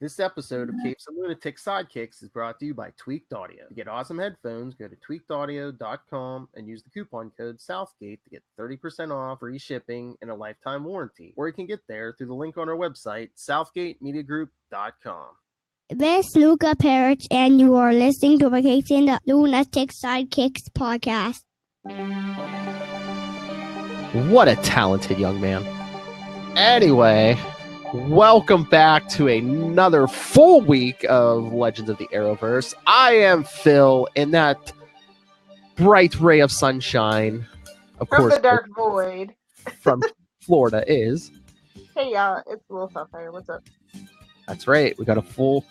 This episode of Capes and Lunatics Sidekicks is brought to you by Tweaked Audio. To get awesome headphones, go to tweakedaudio.com and use the coupon code Southgate to get 30% off, free shipping, and a lifetime warranty. Or you can get there through the link on our website, southgatemediagroup.com. This is Luca Parrish, and you are listening to the Capes and Lunatics Sidekicks Podcast. What a talented young man. Anyway, welcome back to another full week of Legends of the Arrowverse. I am Phil, and that bright ray of sunshine, of From course, the dark void. from Florida is. Hey y'all, it's Lil Sapphire. What's up? That's right. We got a full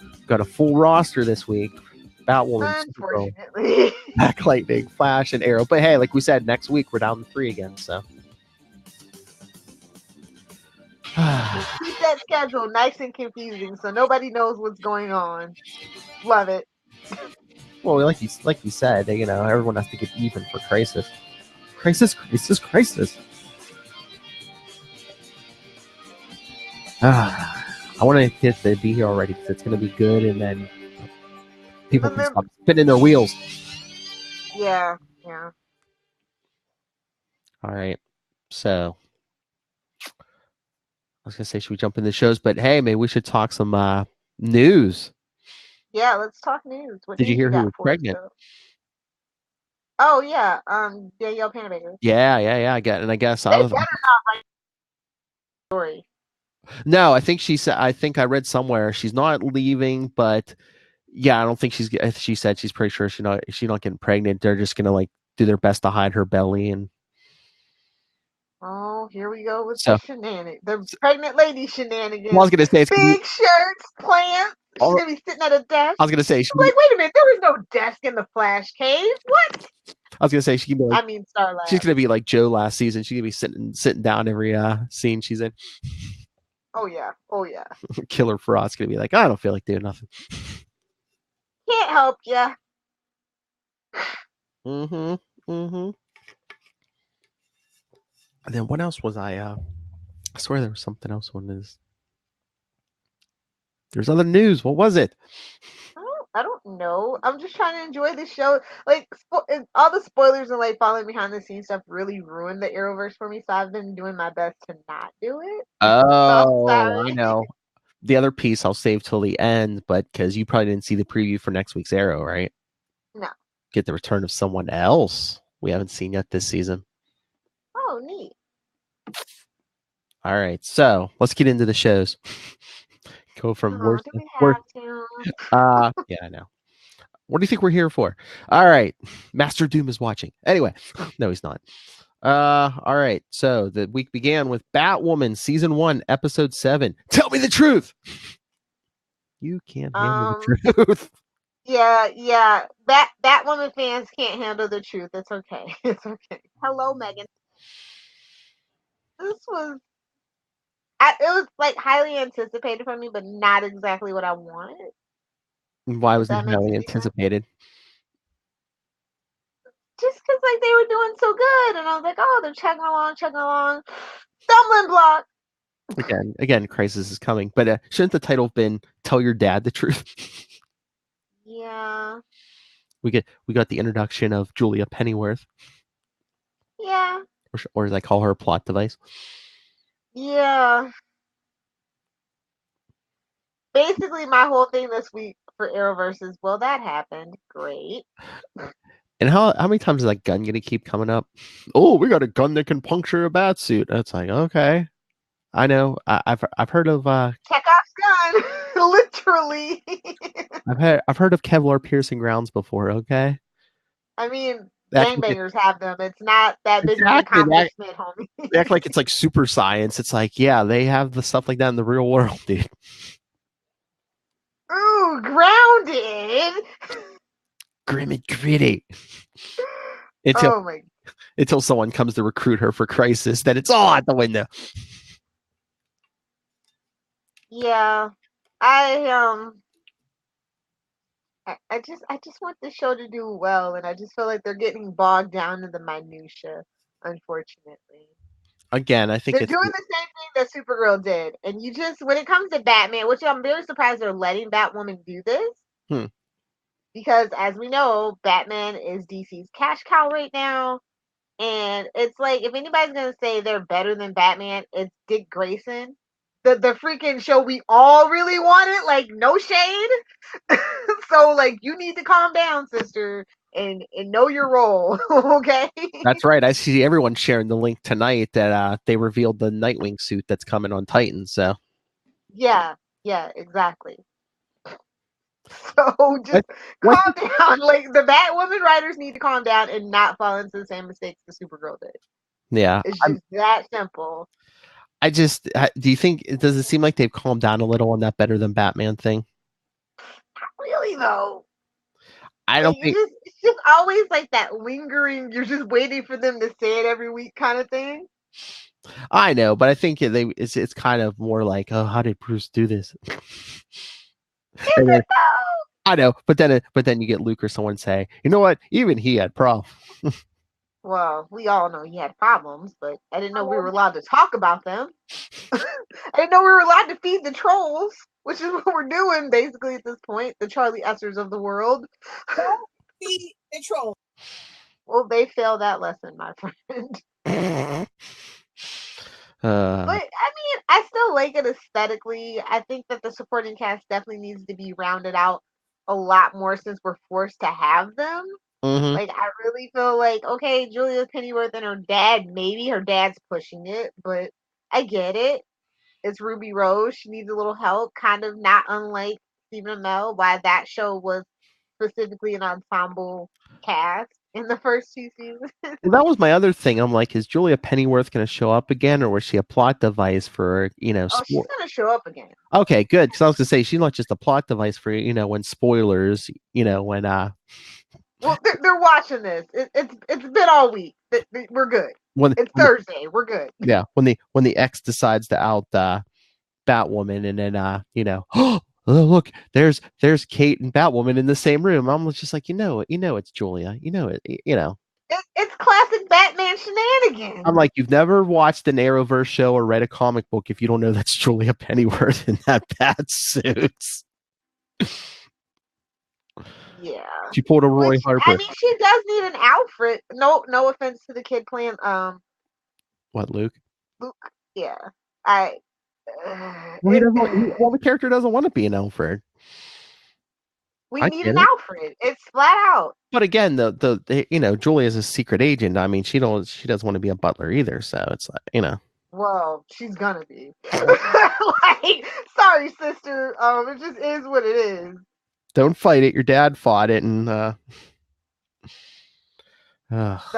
roster this week. Batwoman, Supergirl, Unfortunately. Black Lightning, Flash, and Arrow. But hey, like we said, next week we're down to 3 again. So Keep that schedule nice and confusing so nobody knows what's going on. Love it. well, like you said, you know, everyone has to get even for Crisis. Crisis. I want to get to be here already because it's going to be good, and then people can stop spinning their wheels. Yeah. All right. So I was going to say, should we jump into the shows? But hey, maybe we should talk some news. Yeah, let's talk news. What Did you hear who got was for us, pregnant? though? Oh yeah, Danielle Panabaker. Yeah. I guess They I was. better not write a story. No, I think she said. I think I read somewhere she's not leaving, but yeah, I don't think she's. She said she's pretty sure she's not getting pregnant. They're just gonna like do their best to hide her belly and. Oh, here we go with the shenanigans. The pregnant lady shenanigans. I was gonna say it's big shirts, plants. She's gonna be sitting at a desk. I was gonna say wait a minute, there was no desk in the Flash cave. What? I was gonna say she can be like, Starlight. she's gonna be like Joe last season. She's gonna be sitting down every scene she's in. Oh yeah. Killer Frost's gonna be like, I don't feel like doing nothing. Can't help ya. And then what else was I swear there was something else on this. There's other news. What was it? I don't know. I'm just trying to enjoy the show. Like all the spoilers and like following behind the scenes stuff really ruined the Arrowverse for me. So I've been doing my best to not do it. Oh, I know. The other piece I'll save till the end, but because you probably didn't see the preview for next week's Arrow, right? No. Get the return of someone else we haven't seen yet this season. Oh, neat. All right, so let's get into the shows. Go from worst. Yeah, I know. What do you think we're here for? All right, Master Doom is watching. Anyway, no, he's not. All right, so the week began with Batwoman season 1, episode 7. Tell me the truth. You can't handle the truth. Yeah. Batwoman fans can't handle the truth. It's okay. It's okay. Hello, Megan. This was. It was like highly anticipated for me, but not exactly what I wanted. Why was it highly anticipated? Just because like they were doing so good, and I was like, oh, they're chugging along, stumbling block. Again, Crisis is coming, but shouldn't the title have been "Tell Your Dad the Truth"? Yeah. We got the introduction of Julia Pennyworth. Yeah. Or as I call her, a plot device. Yeah. Basically, my whole thing this week for Arrowverse is, well, that happened. Great. And how many times is that gun going to keep coming up? Oh, we got a gun that can puncture a bat suit. It's like, okay. I know. I've heard of Chekhov's gun, literally. I've heard of Kevlar piercing rounds before. Okay. I mean, gangbangers have them. It's not that big of an accomplishment, homie. They act like it's like super science. It's like, yeah, they have the stuff like that in the real world, dude. Ooh, grounded. Grim and gritty. Until someone comes to recruit her for Crisis, then it's all out the window. Yeah, I just want the show to do well, and I just feel like they're getting bogged down in the minutia, unfortunately. Again, I think They're it's doing the same thing that Supergirl did. And you just, when it comes to Batman, which I'm very surprised they're letting Batwoman do this. Because as we know, Batman is DC's cash cow right now. And it's like, if anybody's going to say they're better than Batman, it's Dick Grayson. The freaking show we all really wanted, like, no shade. So, like, you need to calm down, sister, and know your role, okay? That's right. I see everyone sharing the link tonight that they revealed the Nightwing suit that's coming on Titan. So Yeah, exactly. So just calm down. Like, the Batwoman writers need to calm down and not fall into the same mistakes the Supergirl did. Yeah, it's just that simple. Do you think, does it seem like they've calmed down a little on that better than Batman thing? Not really, though. I don't think it's just always like that lingering. You're just waiting for them to say it every week, kind of thing. I know, but I think it's kind of more like, oh, how did Bruce do this? I know, but then you get Luke or someone say, you know what? Even he had problems. Well, we all know he had problems, but I didn't know we were allowed to talk about them. I didn't know we were allowed to feed the trolls, which is what we're doing basically at this point. The Charlie Essers of the world. Feed the trolls. Well, they failed that lesson, my friend. But I mean, I still like it aesthetically. I think that the supporting cast definitely needs to be rounded out a lot more since we're forced to have them. Like, I really feel like, okay, Julia Pennyworth and her dad, maybe her dad's pushing it, but I get it. It's Ruby Rose. She needs a little help, kind of not unlike Stephen Amell, why that show was specifically an ensemble cast in the first 2 seasons. Well, that was my other thing. I'm like, is Julia Pennyworth going to show up again, or was she a plot device for, she's going to show up again. Okay, good. Because I was going to say, she's not just a plot device for, when spoilers, when... Well, they're watching this. It's been all week. We're good. It's Thursday. We're good. Yeah, when the X decides to out Batwoman, and then oh, look, there's Kate and Batwoman in the same room. I'm just like, it's Julia. It's classic Batman shenanigans. I'm like, you've never watched an Arrowverse show or read a comic book if you don't know that's Julia Pennyworth in that bat suit. Yeah. She pulled a Roy Harper. I mean, she does need an Alfred. No offense to the kid playing What, Luke? Luke, yeah. The character doesn't want to be an Alfred. We need an Alfred. It's flat out. But again, the Julia is a secret agent. I mean, she doesn't want to be a butler either. So it's like, Well, she's gonna be. Like, sorry, sister. It just is what it is. Don't fight it. Your dad fought it, and they'll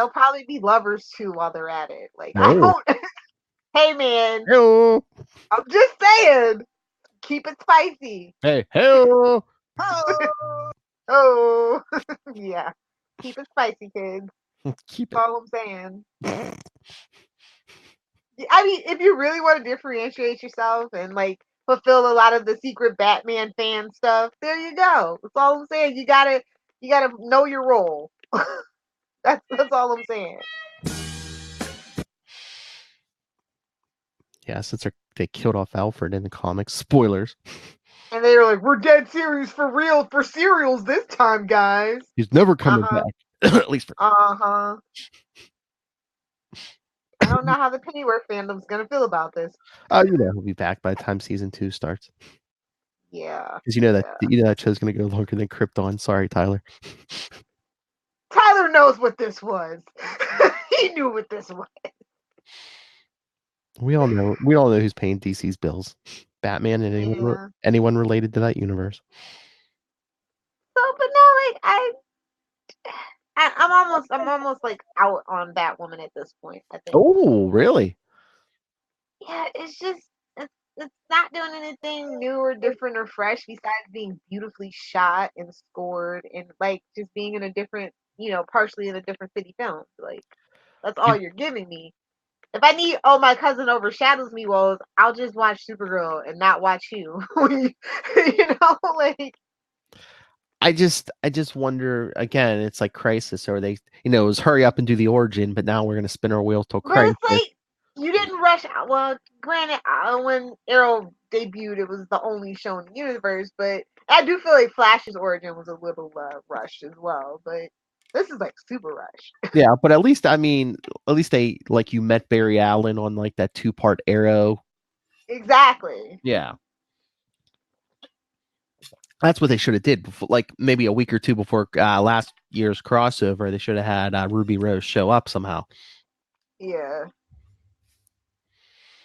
probably be lovers too while they're at it. Like, I don't. Hey, man. Hello. I'm just saying. Keep it spicy. Hey, hello. Oh, yeah. Keep it spicy, kids. Keep it. That's all I'm saying. I mean, if you really want to differentiate yourself and like fulfill a lot of the secret Batman fan stuff, there you go. That's all I'm saying. You gotta know your role. That's all I'm saying. Yeah, since they killed off Alfred in the comics, spoilers. And they were like, "We're dead serious for real for serials this time, guys." He's never coming back, at least for. I don't know how the Pennyworth fandom's gonna feel about this. He'll be back by the time season 2 starts. Yeah, because that show's gonna go longer than Krypton. Sorry, Tyler. Tyler knows what this was. He knew what this was. We all know who's paying DC's bills. Batman and anyone related to that universe. So, but no, like I'm almost like out on Batwoman at this point, I think. Oh, really? Yeah, it's just it's not doing anything new or different or fresh besides being beautifully shot and scored and like just being in a different, partially in a different city film. Like, that's all you're giving me. If I need, my cousin overshadows me, well, I'll just watch Supergirl and not watch you. Like. I just wonder, again, it's like Crisis, or they, it was hurry up and do the origin, but now we're going to spin our wheels till Crisis. But it's like, you didn't rush. Well, granted, when Arrow debuted, it was the only show in the universe, but I do feel like Flash's origin was a little rushed as well. But this is like super rushed. Yeah, but at least they like you met Barry Allen on like that 2-part Arrow. Exactly. Yeah. That's what they should have did before, like maybe a week or two before last year's crossover. They should have had Ruby Rose show up somehow. Yeah.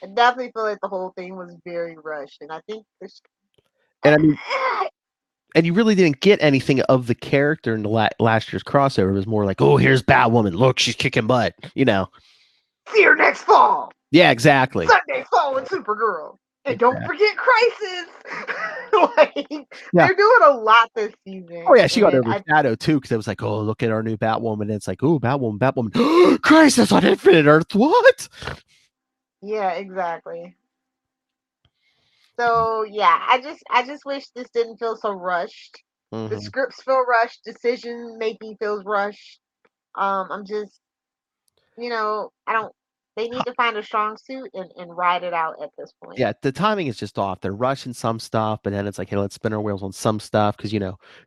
I definitely feel like the whole thing was very rushed, and I think this. And I mean, and you really didn't get anything of the character in the last year's crossover. It was more like, oh, here's Batwoman. Look, she's kicking butt. You know. See her next fall. Yeah, exactly. Sunday fall with Supergirl. And don't forget Crisis. They're doing a lot this season. Oh yeah, she got overshadowed too because it was like, oh, look at our new Batwoman. And it's like, oh, Batwoman. Crisis on Infinite Earth. What? Yeah, exactly. So yeah, I just wish this didn't feel so rushed. Mm-hmm. The scripts feel rushed. Decision making feels rushed. I'm just, I don't. They need to find a strong suit and ride it out at this point. Yeah, the timing is just off. They're rushing some stuff, but then it's like, hey, let's spin our wheels on some stuff because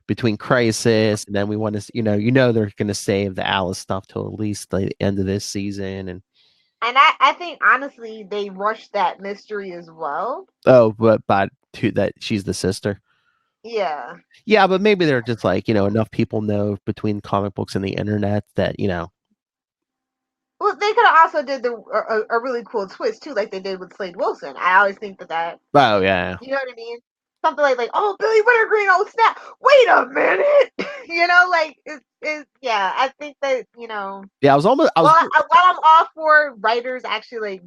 between Crisis and then we want to, they're going to save the Alice stuff till at least the end of this season, and I think honestly they rushed that mystery as well. Oh, but that she's the sister. Yeah. Yeah, but maybe they're just like enough people know between comic books and the internet that Well, they could have also did a really cool twist too, like they did with Slade Wilson. I always think that. Oh yeah. You know what I mean? Something like oh, Billy Wintergreen, oh snap! Wait a minute, yeah. I think that Yeah, I was. While I'm all for writers actually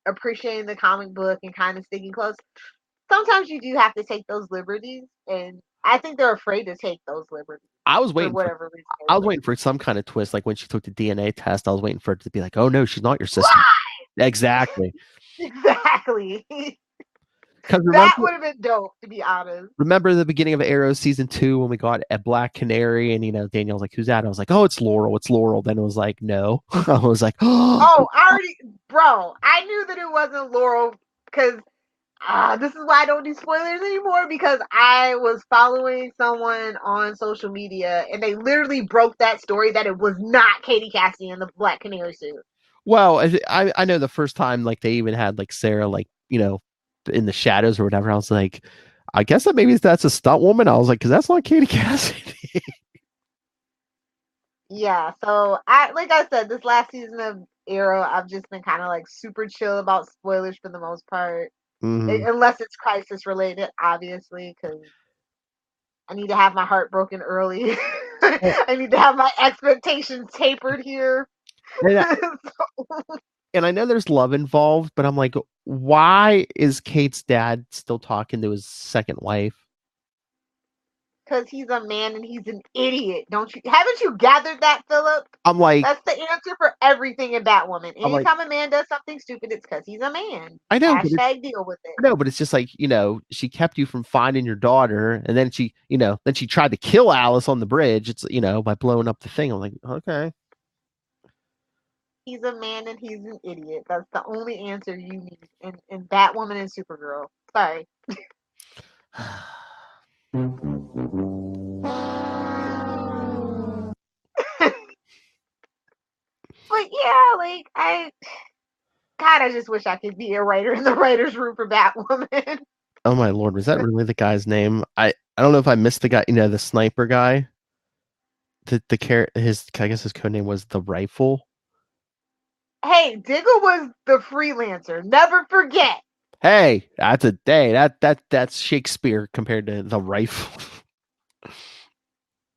appreciating the comic book and kind of sticking close, sometimes you do have to take those liberties, and I think they're afraid to take those liberties. I was waiting for whatever reason. I was waiting for some kind of twist, like when she took the DNA test. I was waiting for it to be like, "Oh no, she's not your sister." Why? Exactly. Exactly. Because that would have been dope, to be honest. Remember the beginning of Arrow season 2 when we got a Black Canary, and Daniel's like, "Who's that?" I was like, "Oh, it's Laurel. It's Laurel." Then it was like, "No." I was like, "Oh, I knew that it wasn't Laurel because." This is why I don't do spoilers anymore because I was following someone on social media and they literally broke that story that it was not Katie Cassidy in the Black Canary suit. Well, I know the first time like they even had like Sarah like in the shadows or whatever. I was like, I guess that maybe that's a stunt woman. I was like, because that's not Katie Cassidy. Yeah, so like I said, this last season of Arrow, I've just been kind of like super chill about spoilers for the most part. Mm-hmm. Unless it's Crisis related, obviously, because I need to have my heart broken early. I need to have my expectations tapered here. And I know there's love involved, but I'm like, why is Kate's dad still talking to his second wife? Because he's a man and he's an idiot. Haven't you gathered that, Philip? I'm like, that's the answer for everything in Batwoman. Anytime a man does something stupid, it's because he's a man. I know. Hashtag deal with it. I know, but it's just like, she kept you from finding your daughter, and then she tried to kill Alice on the bridge. It's by blowing up the thing. I'm like, okay. He's a man and he's an idiot. That's the only answer you need in Batwoman and Supergirl. Sorry. But yeah, like I just wish I could be a writer in the writer's room for Batwoman. Oh my lord, was that really the guy's name? I don't know if I missed the guy, the sniper guy. I guess his code name was the Rifle. Hey, Diggle was the freelancer. Never forget. Hey, that's Shakespeare compared to the Rifle.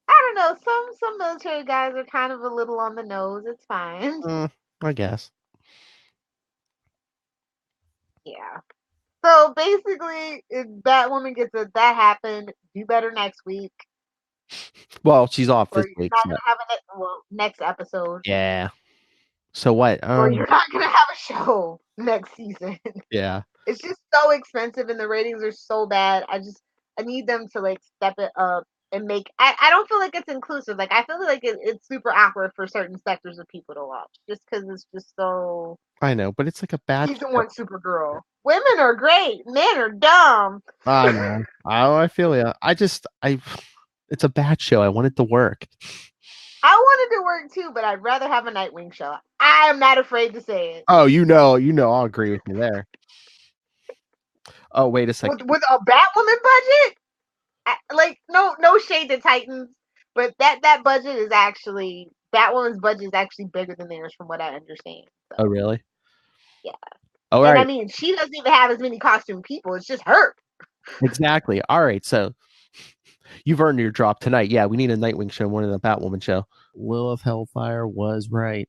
I don't know. Some military guys are kind of a little on the nose. It's fine. I guess. Yeah. So basically, if Batwoman gets that happened, do better next week. Well, she's off this week. Not gonna have next episode. Yeah. So what? Or you're not gonna have a show next season. Yeah. It's just so expensive and the ratings are so bad. I need them to like step it up and make. I don't feel like it's inclusive. Like I feel like it's super awkward for certain sectors of people to watch, just because it's just so. I know, but it's like a bad. Season 1 Supergirl. Women are great. Men are dumb. I know. I feel ya. It's a bad show. I want it to work. I wanted to work too, but I'd rather have a Nightwing show. I am not afraid to say it. Oh, I'll agree with you there. Oh, wait a second. With a Batwoman budget, no shade to Titans, but that budget is actually Batwoman's budget is actually bigger than theirs, from what I understand. So, Oh, really? yeah. All and right. I mean, she doesn't even have as many costume people. It's just her. Exactly. All right. So you've earned your drop tonight. Yeah, we need a Nightwing show more than a Batwoman show. Lilith Hellfire was right.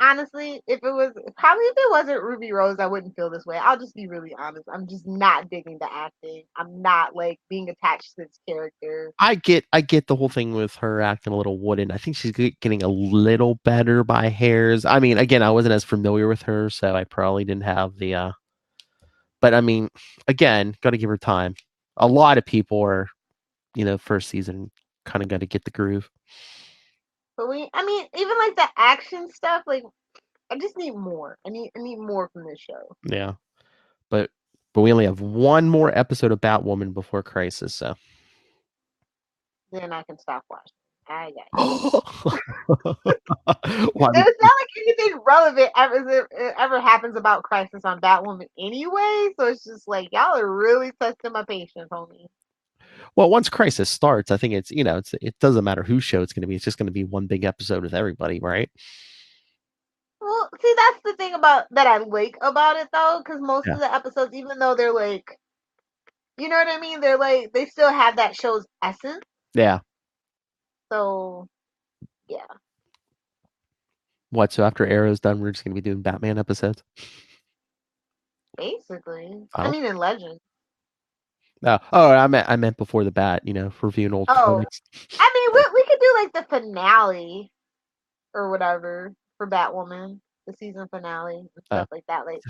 Honestly, if it wasn't Ruby Rose, I wouldn't feel this way. I'll just be really honest. I'm just not digging the acting. I'm not like being attached to this character. I get the whole thing with her acting a little wooden. I think she's getting a little better by hairs. I mean, again, I wasn't as familiar with her, so I probably didn't have the but I mean, again, got to give her time. A lot of people are, first season kind of got to get the groove. But even like the action stuff, like I just need more. I need more from this show. Yeah, but we only have one more episode of Batwoman before Crisis, so then I can stop watching. I got Why There's not like anything relevant ever happens about Crisis on Batwoman anyway, so it's just like y'all are really testing my patience, homie. Well, once Crisis starts, I think it doesn't matter whose show it's going to be. It's just going to be one big episode with everybody, right? Well, see, that's the thing that I like about it though, because most of the episodes, even though they're like, you know what I mean, they're like they still have that show's essence. Yeah. So, yeah. What? So after Arrow's done, we're just going to be doing Batman episodes? Basically, Oh. I mean, in Legends. I meant before the Bat. Reviewing old comics. I mean, we could do like the finale or whatever for Batwoman, the season finale and stuff like that. Like,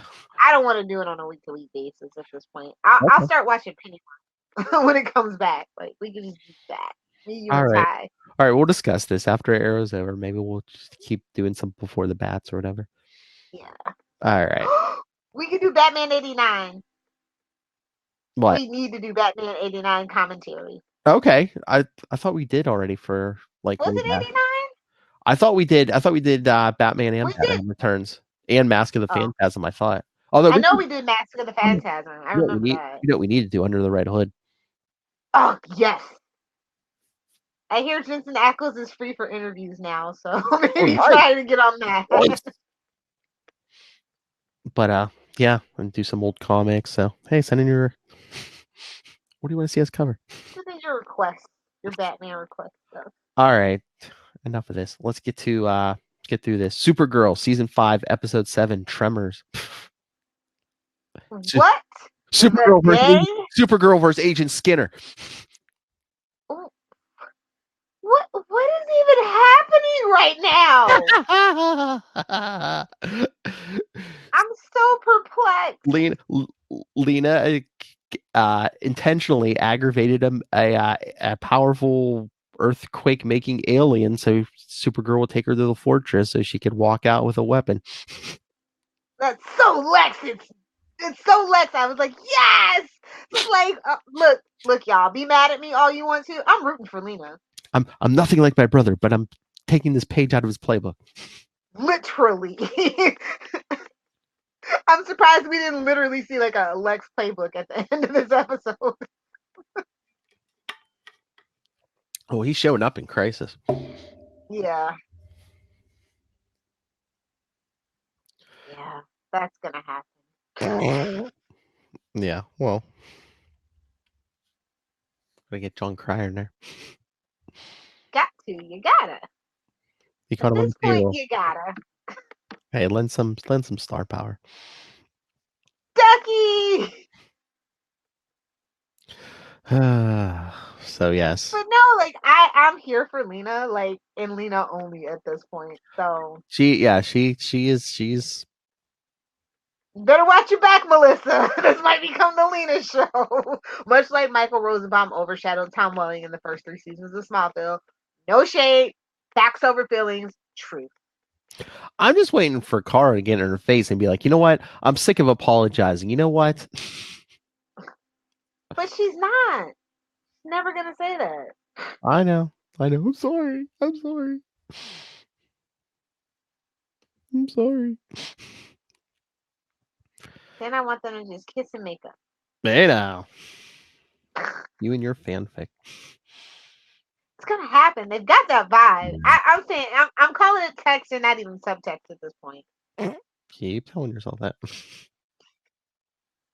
I don't want to do it on a week-to-week basis at this point. I'll start watching Pennyworth when it comes back. Like, we can just do that. Me, you, and Ty. All right, we'll discuss this after Arrow's over. Maybe we'll just keep doing some before the Bats or whatever. Yeah. All right. We could do Batman 89. What? We need to do Batman 89 commentary. Okay. I thought we did already for like. Was it 89? I thought we did Batman and Batman Returns and Mask of the Phantasm, I thought. Although I know we did Mask of the Phantasm. I remember that. You know what we need to do, Under the Red Hood. Oh, yes. I hear Jensen Ackles is free for interviews now, so maybe try to get on that. But yeah, and do some old comics. So hey, send in your. What do you want to see us cover? Send in your request, your Batman request stuff. All right, enough of this. Let's get through this. Supergirl season 5, episode 7, Tremors. What? Supergirl versus Agent Skinner. What is even happening right now? I'm so perplexed. Lena intentionally aggravated a powerful earthquake-making alien, so Supergirl will take her to the fortress so she could walk out with a weapon. That's so Lex. It's so Lex. I was like, yes. It's like, look, y'all. Be mad at me all you want to. I'm rooting for Lena. I'm nothing like my brother, but I'm taking this page out of his playbook. Literally. I'm surprised we didn't literally see like a Lex playbook at the end of this episode. Oh, he's showing up in Crisis. Yeah. Yeah, that's gonna happen. Yeah, well, gotta get John Cryer in there. You gotta. At this point, you gotta. Hey, lend some star power. Ducky. So yes. But no, like I'm here for Lena, like, and Lena only at this point. So she's Better watch your back, Melissa. This might become the Lena show. Much like Michael Rosenbaum overshadowed Tom Welling in the first 3 seasons of Smallville. No shade, facts over feelings, truth. I'm just waiting for Kara to get in her face and be like, you know what? I'm sick of apologizing. You know what? But she's not. She's never gonna say that. I know. I'm sorry. Then I want them to just kiss and make up. Hey now. You and your fanfic. It's gonna happen. They've got that vibe. I'm saying I'm calling it text and not even subtext at this point. Keep telling yourself that.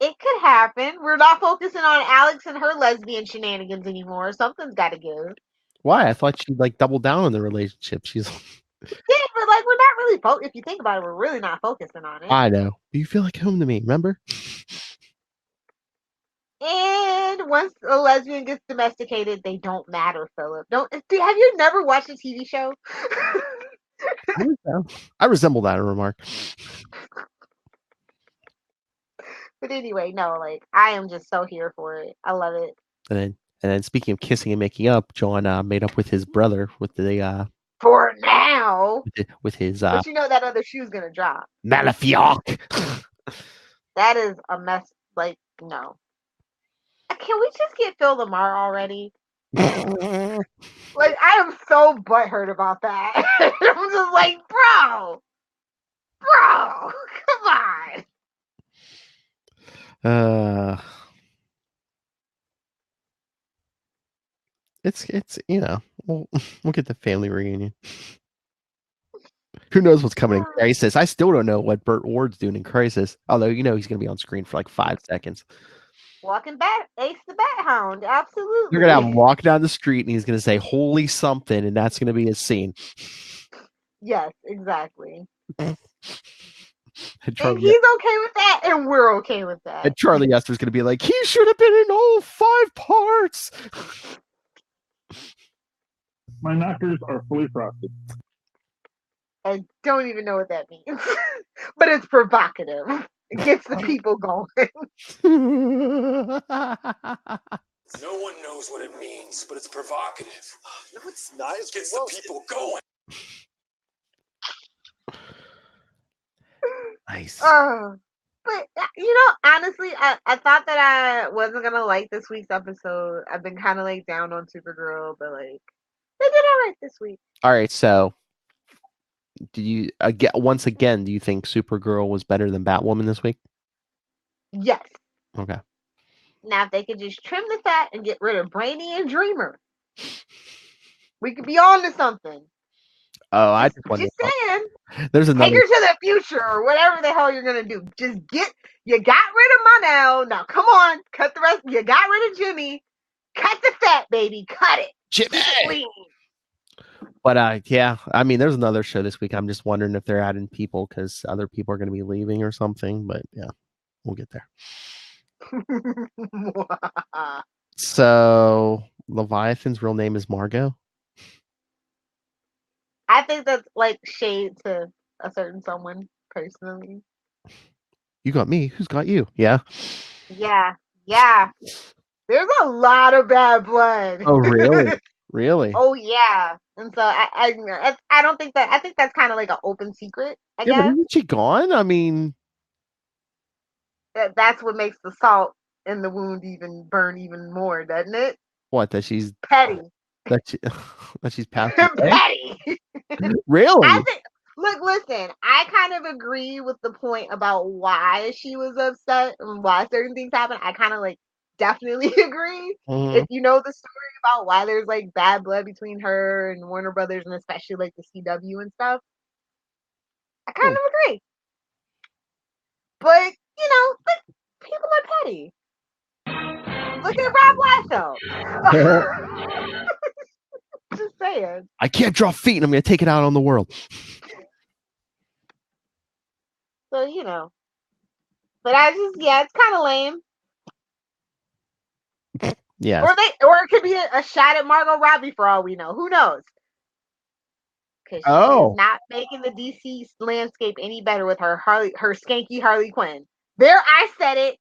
It could happen. We're not focusing on Alex and her lesbian shenanigans anymore. Something's got to give. Why? I thought she'd like double down on the relationship. She's Yeah, but like we're not really if you think about it, we're really not focusing on it. I know. You feel like home to me, remember? And once a lesbian gets domesticated, they don't matter, Philip. Have you never watched a TV show? I resemble that remark. But anyway, no, like I am just so here for it. I love it. And then speaking of kissing and making up, John made up with his brother with the for now. With his but you know that other shoe's gonna drop. Malefic. That is a mess. Like, no. Can we just get Phil Lamar already? Like, I am so butthurt about that. I'm just like, bro, come on. It's we'll get the family reunion. Who knows what's coming in Crisis? I still don't know what Burt Ward's doing in Crisis. Although he's going to be on screen for like 5 seconds. Walking back, Ace the Bat Hound, absolutely. You're going to have him walk down the street and he's going to say "Holy something," and that's going to be his scene. Yes, exactly. And he's okay with that, and we're okay with that. And Charlie Ester's going to be like, he should have been in all 5 parts. My knockers are fully frosted. I don't even know what that means, but it's provocative. It gets the people going. No one knows what it means, but it's provocative. No, it's not. It gets the people going. Nice. But honestly, I thought that I wasn't gonna like this week's episode. I've been kind of like down on Supergirl, but like they did all right this week. All right, so do you once again? Do you think Supergirl was better than Batwoman this week? Yes. Okay. Now, if they could just trim the fat and get rid of Brainy and Dreamer, we could be on to something. Oh, I just saying. There's another. Take her to the future or whatever the hell you're gonna do. Just you got rid of Monel. Now come on, cut the rest. You got rid of Jimmy. Cut the fat, baby. Cut it. Jimmy. But yeah, I mean, there's another show this week. I'm just wondering if they're adding people because other people are going to be leaving or something. But yeah, we'll get there. So Leviathan's real name is Margot. I think that's like shade to a certain someone personally. You got me. Who's got you? Yeah. Yeah. There's a lot of bad blood. Oh, really? Really? Oh, yeah. And so I don't think that. I think that's kind of like an open secret. I guess. But isn't she gone? I mean, that's what makes the salt in the wound even burn even more, doesn't it? What? That she's petty. That she's passed. Petty. Really? Look, listen. I kind of agree with the point about why she was upset and why certain things happen. I kind of like definitely agree. Mm-hmm. If you know the story about why there's like bad blood between her and Warner Brothers and especially like the CW and stuff, I kind of agree. But people are petty. Look at Rob Liefeld. Just saying. I can't draw feet and I'm going to take it out on the world. So, but it's kind of lame. Yeah. Or it could be a shot at Margot Robbie for all we know. Who knows? because she is not making the DC landscape any better with her skanky Harley Quinn. There, I said it.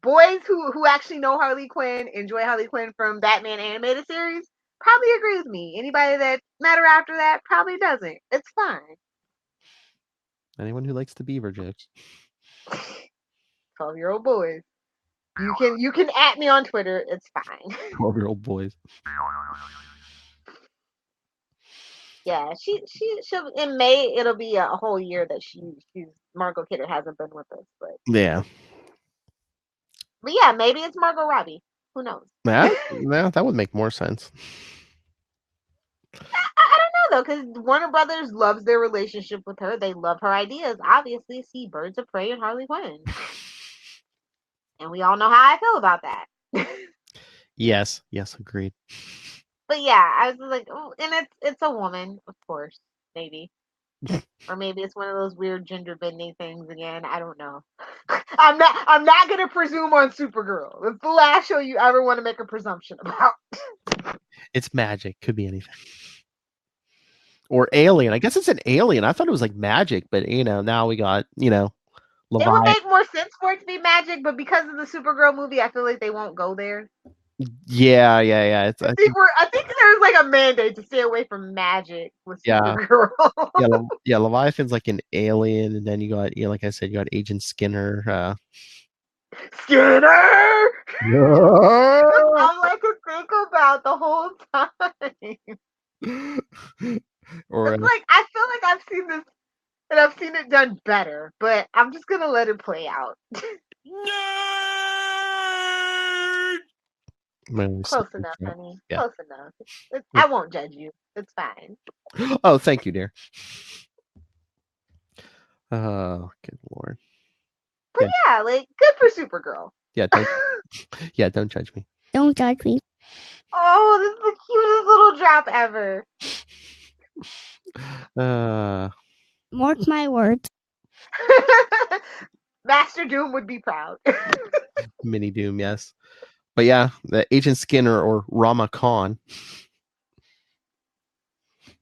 Boys who actually know Harley Quinn, enjoy Harley Quinn from Batman animated series, probably agree with me. Anybody that met her after that probably doesn't. It's fine. Anyone who likes the beaver jokes. 12-year-old boys. You can at me on Twitter. It's fine. 12-year-old boys. Yeah, she'll in May. It'll be a whole year that she's Margot Kidder hasn't been with us, but yeah, maybe it's Margot Robbie. Who knows? Yeah, that would make more sense. I don't know though, because Warner Brothers loves their relationship with her. They love her ideas. Obviously, see Birds of Prey and Harley Quinn, and we all know how I feel about that. Yes, agreed. But yeah, I was like, oh, and it's a woman, of course, maybe. Or maybe it's one of those weird gender bending things again. I don't know. I'm not gonna presume on Supergirl. It's the last show you ever want to make a presumption about. It's magic. Could be anything. Or alien. I guess it's an alien. I thought it was like magic, but now we got, It would make more sense for it to be magic, but because of the Supergirl movie, I feel like they won't go there. Yeah. I think there's like a mandate to stay away from magic with Supergirl. Leviathan's like an alien, and then you got, like I said, you got Agent Skinner. Skinner! All I could think about the whole time. Or it's like I feel like I've seen this and I've seen it done better, but I'm just gonna let it play out. Close enough, honey. Yeah. Close enough. I won't judge you. It's fine. Oh, thank you, dear. Oh, good Lord. But yeah, like good for Supergirl. Yeah, don't judge me. Don't judge me. Oh, this is the cutest little drop ever. Mark my words. Master Doom would be proud. Mini Doom, yes. But yeah, the Agent Skinner or Rama Khan.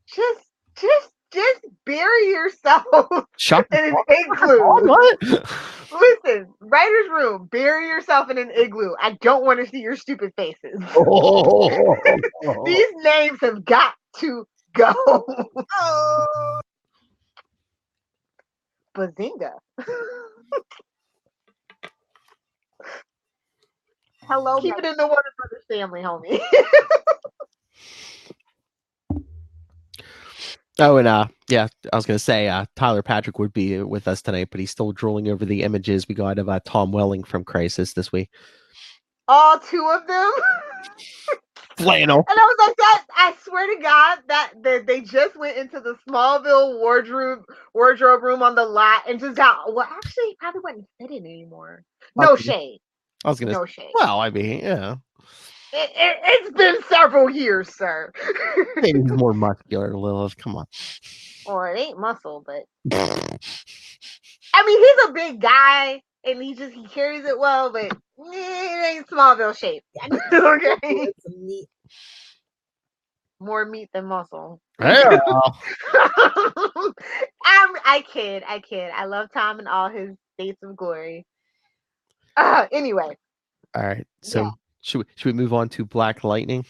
Just bury yourself in an igloo. What? Listen, writer's room, bury yourself in an igloo. I don't want to see your stupid faces. These names have got to go. Bazinga. Hello. Keep it in the Warner Brothers family, homie. Oh, and I was gonna say Tyler Patrick would be with us tonight, but he's still drooling over the images we got of Tom Welling from Crisis this week. All two of them. Flannel. And I was like, that. I swear to God that they just went into the Smallville wardrobe room on the lot and just got. Well, actually, it probably wouldn't fit in anymore. No shade. I was gonna. No shade. Well, I mean, yeah. It's been several years, sir. He's more muscular, Lilith. Come on. Or it ain't muscle, but I mean, he's a big guy and he carries it well, but it ain't Smallville shape. Okay. More meat than muscle. Yeah. I kid. I love Tom and all his states of glory. Anyway. All right. So. Yeah. Should we move on to Black Lightning?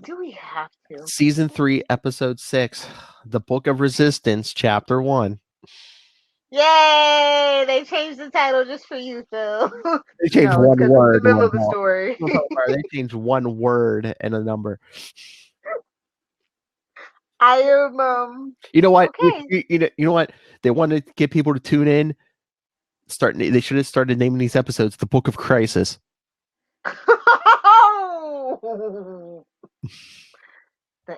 Do we have to? Season 3, Episode 6, The Book of Resistance, Chapter 1. Yay! They changed the title just for you, Phil. They changed one word. In the middle of the story. They changed one word and a number. I am. You know what? Okay. You know what? They wanted to get people to tune in. They should have started naming these episodes The Book of Crisis. The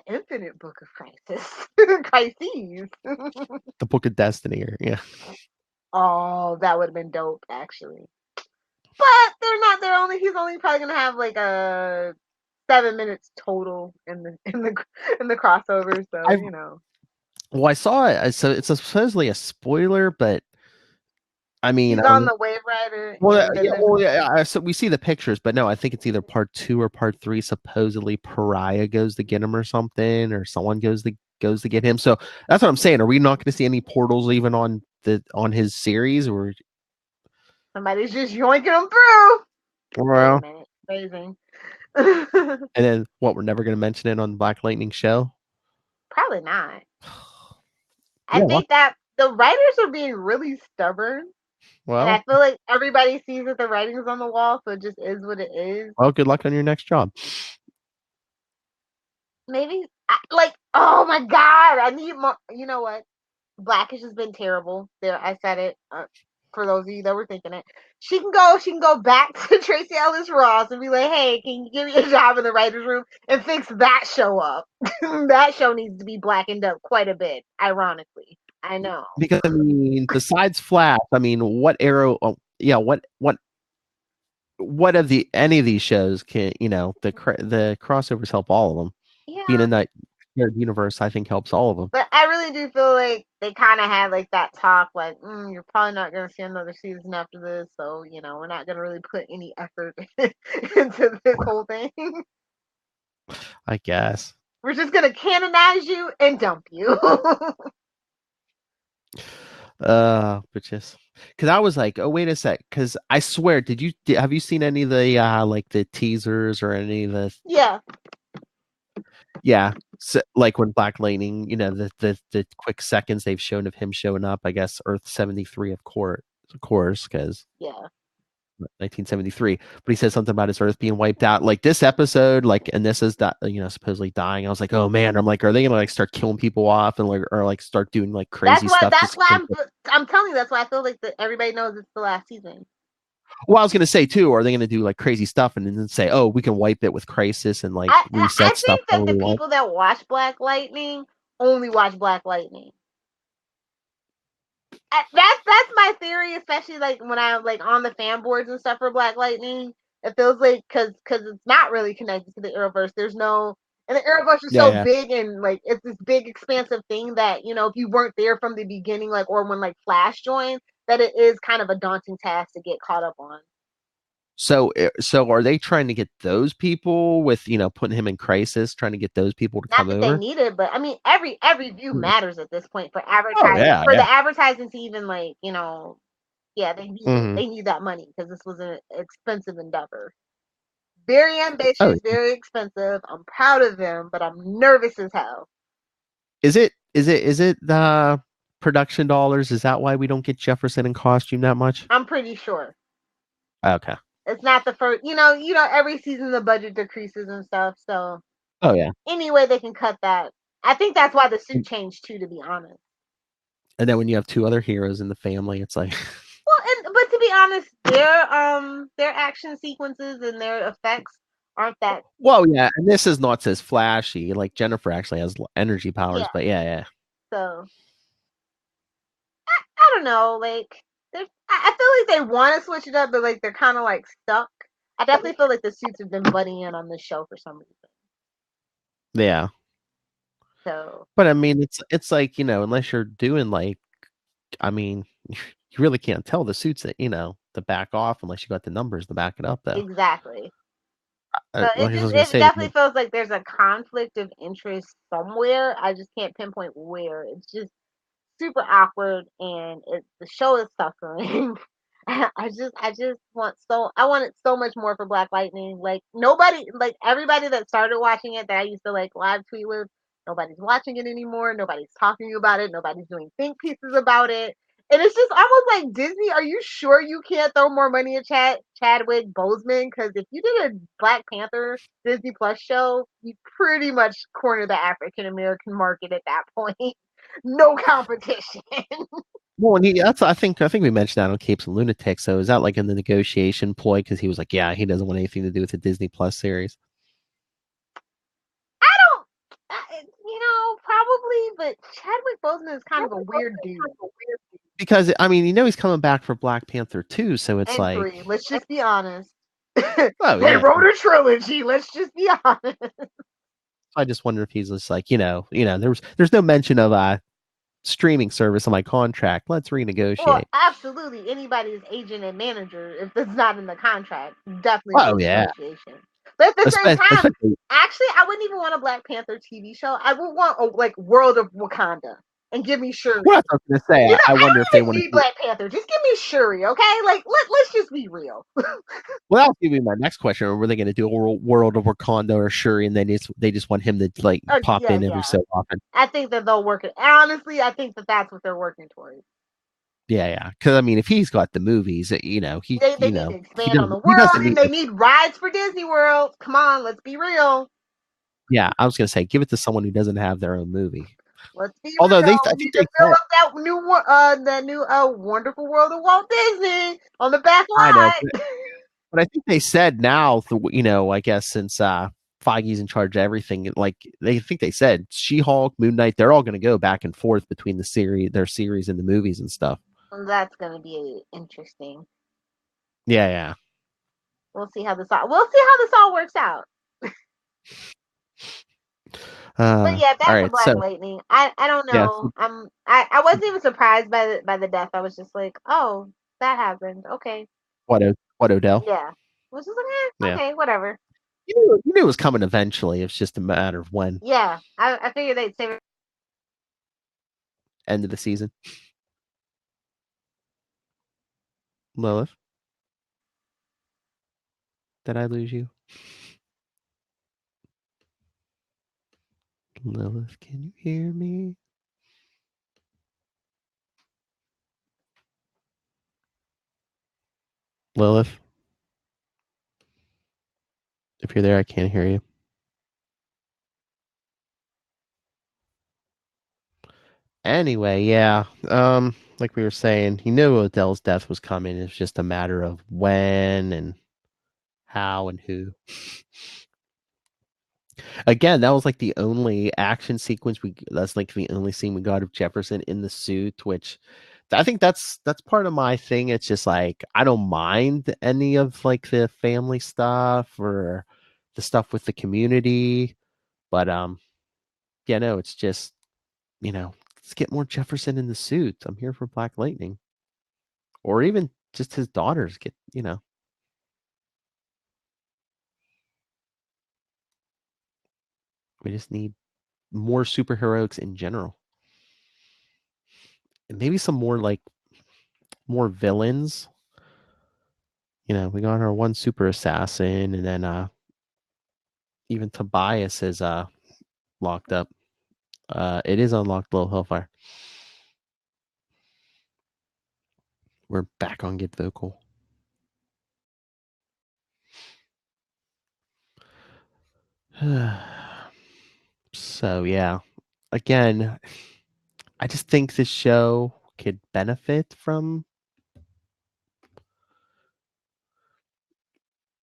Infinite Book of Crisis. Crises. The Book of Destiny, yeah. Oh, that would have been dope, actually. But he's only probably gonna have like a 7 minutes total in the crossover, so Well, I saw it, so it's supposedly a spoiler, but I mean, he's on the Wave Rider. So we see the pictures, but no, I think it's either part 2 or part 3. Supposedly, Pariah goes to get him or something, or someone goes to get him. So that's what I'm saying. Are we not going to see any portals even on his series, or somebody's just yoinking them through? Well, amazing. And then what? We're never going to mention it on Black Lightning show. Probably not. I think that the writers are being really stubborn. Well, and I feel like everybody sees that the writing's on the wall, so it just is what it is. Well, good luck on your next job. Maybe, oh my God, I need more. You know what? Black has just been terrible. There, I said it. For those of you that were thinking it, she can go back to Tracy Ellis Ross and be like, "Hey, can you give me a job in the writers' room and fix that show up? That show needs to be blackened up quite a bit." Ironically. I know. Because I mean, besides Flash, I mean, what Arrow? What of any of these shows can the crossovers help all of them? Yeah. Being in that universe, I think helps all of them. But I really do feel like they kind of had like that talk, like, you're probably not going to see another season after this, so we're not going to really put any effort into this whole thing. I guess we're just going to canonize you and dump you. But just because I was like, oh wait a sec, because I swear, have you seen any of the like the teasers or any of the so, like when Black Lightning, the quick seconds they've shown of him showing up, I guess Earth 73 of course, because 1973, but he says something about his Earth being wiped out, like this episode, like, and this is that supposedly dying. I was like, oh man, I'm like, are they gonna like start killing people off and like start doing like crazy stuff? That's why I'm telling you, that's why I feel like everybody knows it's the last season. Well, I was gonna say too, are they gonna do like crazy stuff and then say, oh, we can wipe it with Crisis and like reset stuff? I think that the people that watch Black Lightning only watch Black Lightning. That's my theory, especially like when I'm like on the fan boards and stuff for Black Lightning. It feels like because it's not really connected to the Arrowverse. There's no, and the Arrowverse is so big and like it's this big expansive thing that if you weren't there from the beginning, like or when like Flash joined, that it is kind of a daunting task to get caught up on. So are they trying to get those people with putting him in Crisis, trying to get those people to come over? Not that they need it, but I mean every view matters at this point for advertising. The advertising to even like they need that money because this was an expensive endeavor. Very ambitious, very expensive. I'm proud of them, but I'm nervous as hell. Is it the production dollars? Is that why we don't get Jefferson in costume that much? I'm pretty sure. Okay. It's not the first, every season the budget decreases and stuff. So, any way they can cut that. I think that's why the suit changed too, to be honest. And then when you have two other heroes in the family, it's like. Well, but to be honest, their action sequences and their effects aren't that. Well, yeah, and this is not as flashy. Like Jennifer actually has energy powers, but yeah. So, I don't know, like. I feel like they want to switch it up, but like they're kind of like stuck. I definitely feel like the suits have been butting in on this show for some reason. Yeah. So. But I mean, it's like unless you're doing like, I mean, you really can't tell the suits that to back off unless you got the numbers to back it up, though. Exactly. So it definitely feels like there's a conflict of interest somewhere. I just can't pinpoint where. It's just super awkward, and the show is suffering. I just wanted so much more for Black Lightning. Like everybody that started watching it that I used to like live tweet with, nobody's watching it anymore. Nobody's talking about it. Nobody's doing think pieces about it. And it's just almost like, Disney, are you sure you can't throw more money at Chadwick Boseman? Because if you did a Black Panther Disney Plus show, you pretty much corner the African American market at that point. No competition. Well, and I think we mentioned that on Capes and Lunatics. So is that like in the negotiation ploy? Because he was like, yeah, he doesn't want anything to do with the Disney Plus series. Probably, but Chadwick Boseman is kind of a weird dude. Because I mean, he's coming back for Black Panther 2, so it's like 3. Let's just be honest. Oh, they wrote a trilogy. Let's just be honest. I just wonder if he's just like there's no mention of streaming service on my contract. Let's renegotiate. Well, absolutely. Anybody's agent and manager, if it's not in the contract, definitely Oh, yeah. negotiation. But at the same time, Especially- actually, I wouldn't even want a Black Panther TV show. I would want a World of Wakanda and give me Shuri. What I was going to say, You know, I wonder if they don't want even need Black Panther. Just give me Shuri, okay? Like, let's just be real. Well, that'll give me my next question. Were they going to do a World of Wakanda or Shuri, and they just want him to like pop in every so often? I think that they'll work it. Honestly, I think that that's what they're working towards. Yeah. Because I mean, if he's got the movies, they need to expand on the world. They need rides for Disney World. Come on, let's be real. Yeah, I was going to say, give it to someone who doesn't have their own movie. Let's be Although real. I think they fill up that new Wonderful World of Walt Disney on the back line. I know, but I think they said now, I guess since Feige's in charge of everything, like they said She-Hulk, Moon Knight, they're all going to go back and forth between their series and the movies and stuff. That's going to be interesting. Yeah. We'll see how this all works out. But yeah, back to Black Lightning. I don't know. Yeah. I wasn't even surprised by the death. I was just like, oh, that happened. Okay. What Odell? Yeah. Was just like, okay, whatever. You knew it was coming eventually. It's just a matter of when. Yeah, I figured they'd save it. End of the season. Lilith, did I lose you? Lilith, can you hear me? Lilith, if you're there, I can't hear you. Anyway, yeah, like we were saying, he knew Odell's death was coming. It's just a matter of when and how and who. Again, that was like the only action sequence that's like the only scene we got of Jefferson in the suit, which I think that's part of my thing. It's just like I don't mind any of like the family stuff or the stuff with the community, but it's just let's get more Jefferson in the suit. I'm here for Black Lightning, or even just his daughters get We just need more superheroics in general. And maybe some more villains. We got our one super assassin, and then even Tobias is locked up. It is unlocked, Little Hellfire. We're back on Get Vocal. So yeah, again, I just think this show could benefit from.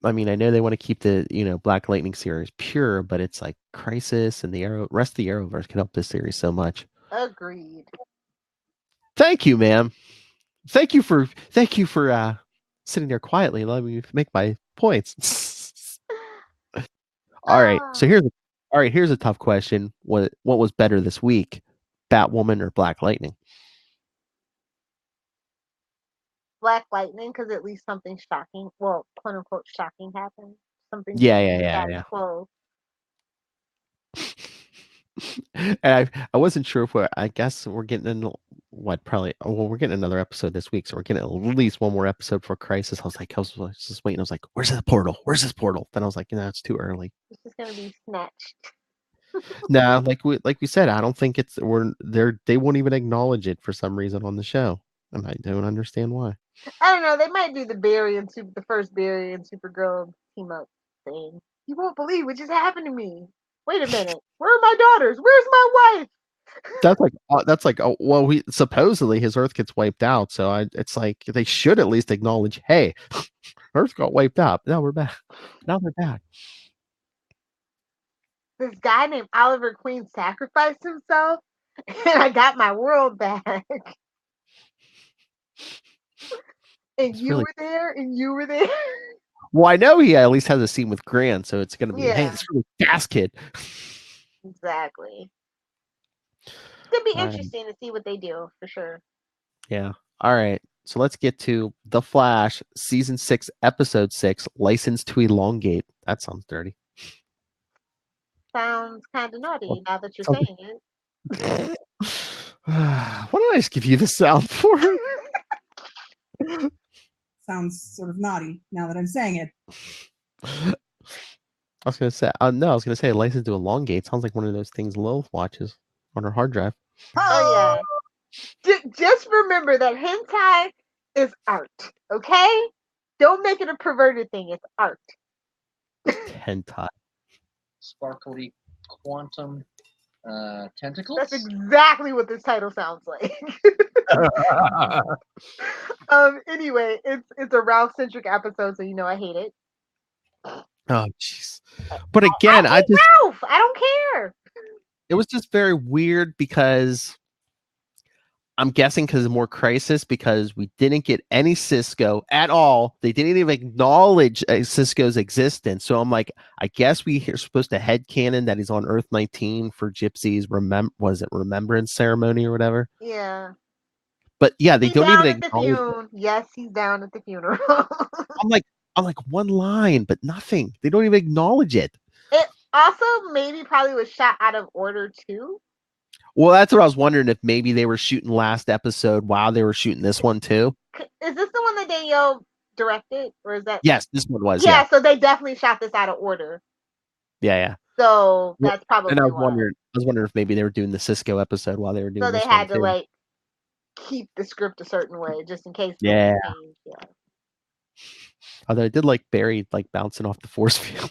I mean, I know they want to keep the Black Lightning series pure, but it's like Crisis and the rest of the Arrowverse can help this series so much. Agreed. Thank you, ma'am. Thank you for sitting there quietly and letting me make my points. All right. So here's a tough question. What was better this week? Batwoman or Black Lightning? Black Lightning, because at least something shocking, well, quote unquote shocking happened. Something Yeah. Close. And I wasn't sure if I guess we're getting in we're getting another episode this week, so we're getting at least one more episode for Crisis. I was just waiting. I was like, where's this portal? Then I was like, it's too early. It's just gonna be snatched. Nah, like we said, I don't think they won't even acknowledge it for some reason on the show. And I don't understand why. I don't know. They might do the first Barry and Supergirl team up thing. You won't believe what just happened to me. Wait a minute. Where are my daughters? Where's my wife? That's like supposedly his Earth gets wiped out. So it's like they should at least acknowledge, hey, Earth got wiped out. Now we're back. Now they're back. This guy named Oliver Queen sacrificed himself, and I got my world back. And you were there. Well, I know he at least has a scene with Grant, so it's gonna be hey, this really fast kid. Exactly. gonna be interesting to see what they do for sure. Yeah. All right. So let's get to The Flash, season 6, episode 6, License to Elongate. That sounds dirty. Sounds kind of naughty Well, now that you're okay. saying it. Why don't I just give you the sound for it? Sounds sort of naughty now that I'm saying it. I was gonna say, License to Elongate sounds like one of those things Lilith watches on her hard drive. Oh yeah. Just remember that hentai is art, okay? Don't make it a perverted thing. It's art. Hentai. Sparkly quantum tentacles. That's exactly what this title sounds like. Anyway, it's a Ralph-centric episode, so you know I hate it. Oh jeez. But again, I hate Ralph. I don't care. It was just very weird because I'm guessing because of more Crisis, because we didn't get any Cisco at all. They didn't even acknowledge Cisco's existence. So I'm like, I guess we are supposed to headcanon that he's on Earth 19 for Gypsy's remembrance ceremony or whatever. Yeah. But yeah, they don't even acknowledge it. Yes, he's down at the funeral. I'm like one line, but nothing. They don't even acknowledge it. It also probably was shot out of order too. Well, that's what I was wondering, if maybe they were shooting last episode while they were shooting this one too. Is this the one that Danielle directed, or is that? Yes, this one was. Yeah, so they definitely shot this out of order. Yeah. So that's probably. And I was wondering if maybe they were doing the Cisco episode while they were doing. So this they had to too. like keep the script a certain way just in case. Yeah. Yeah. Although I did like Barry like bouncing off the force field.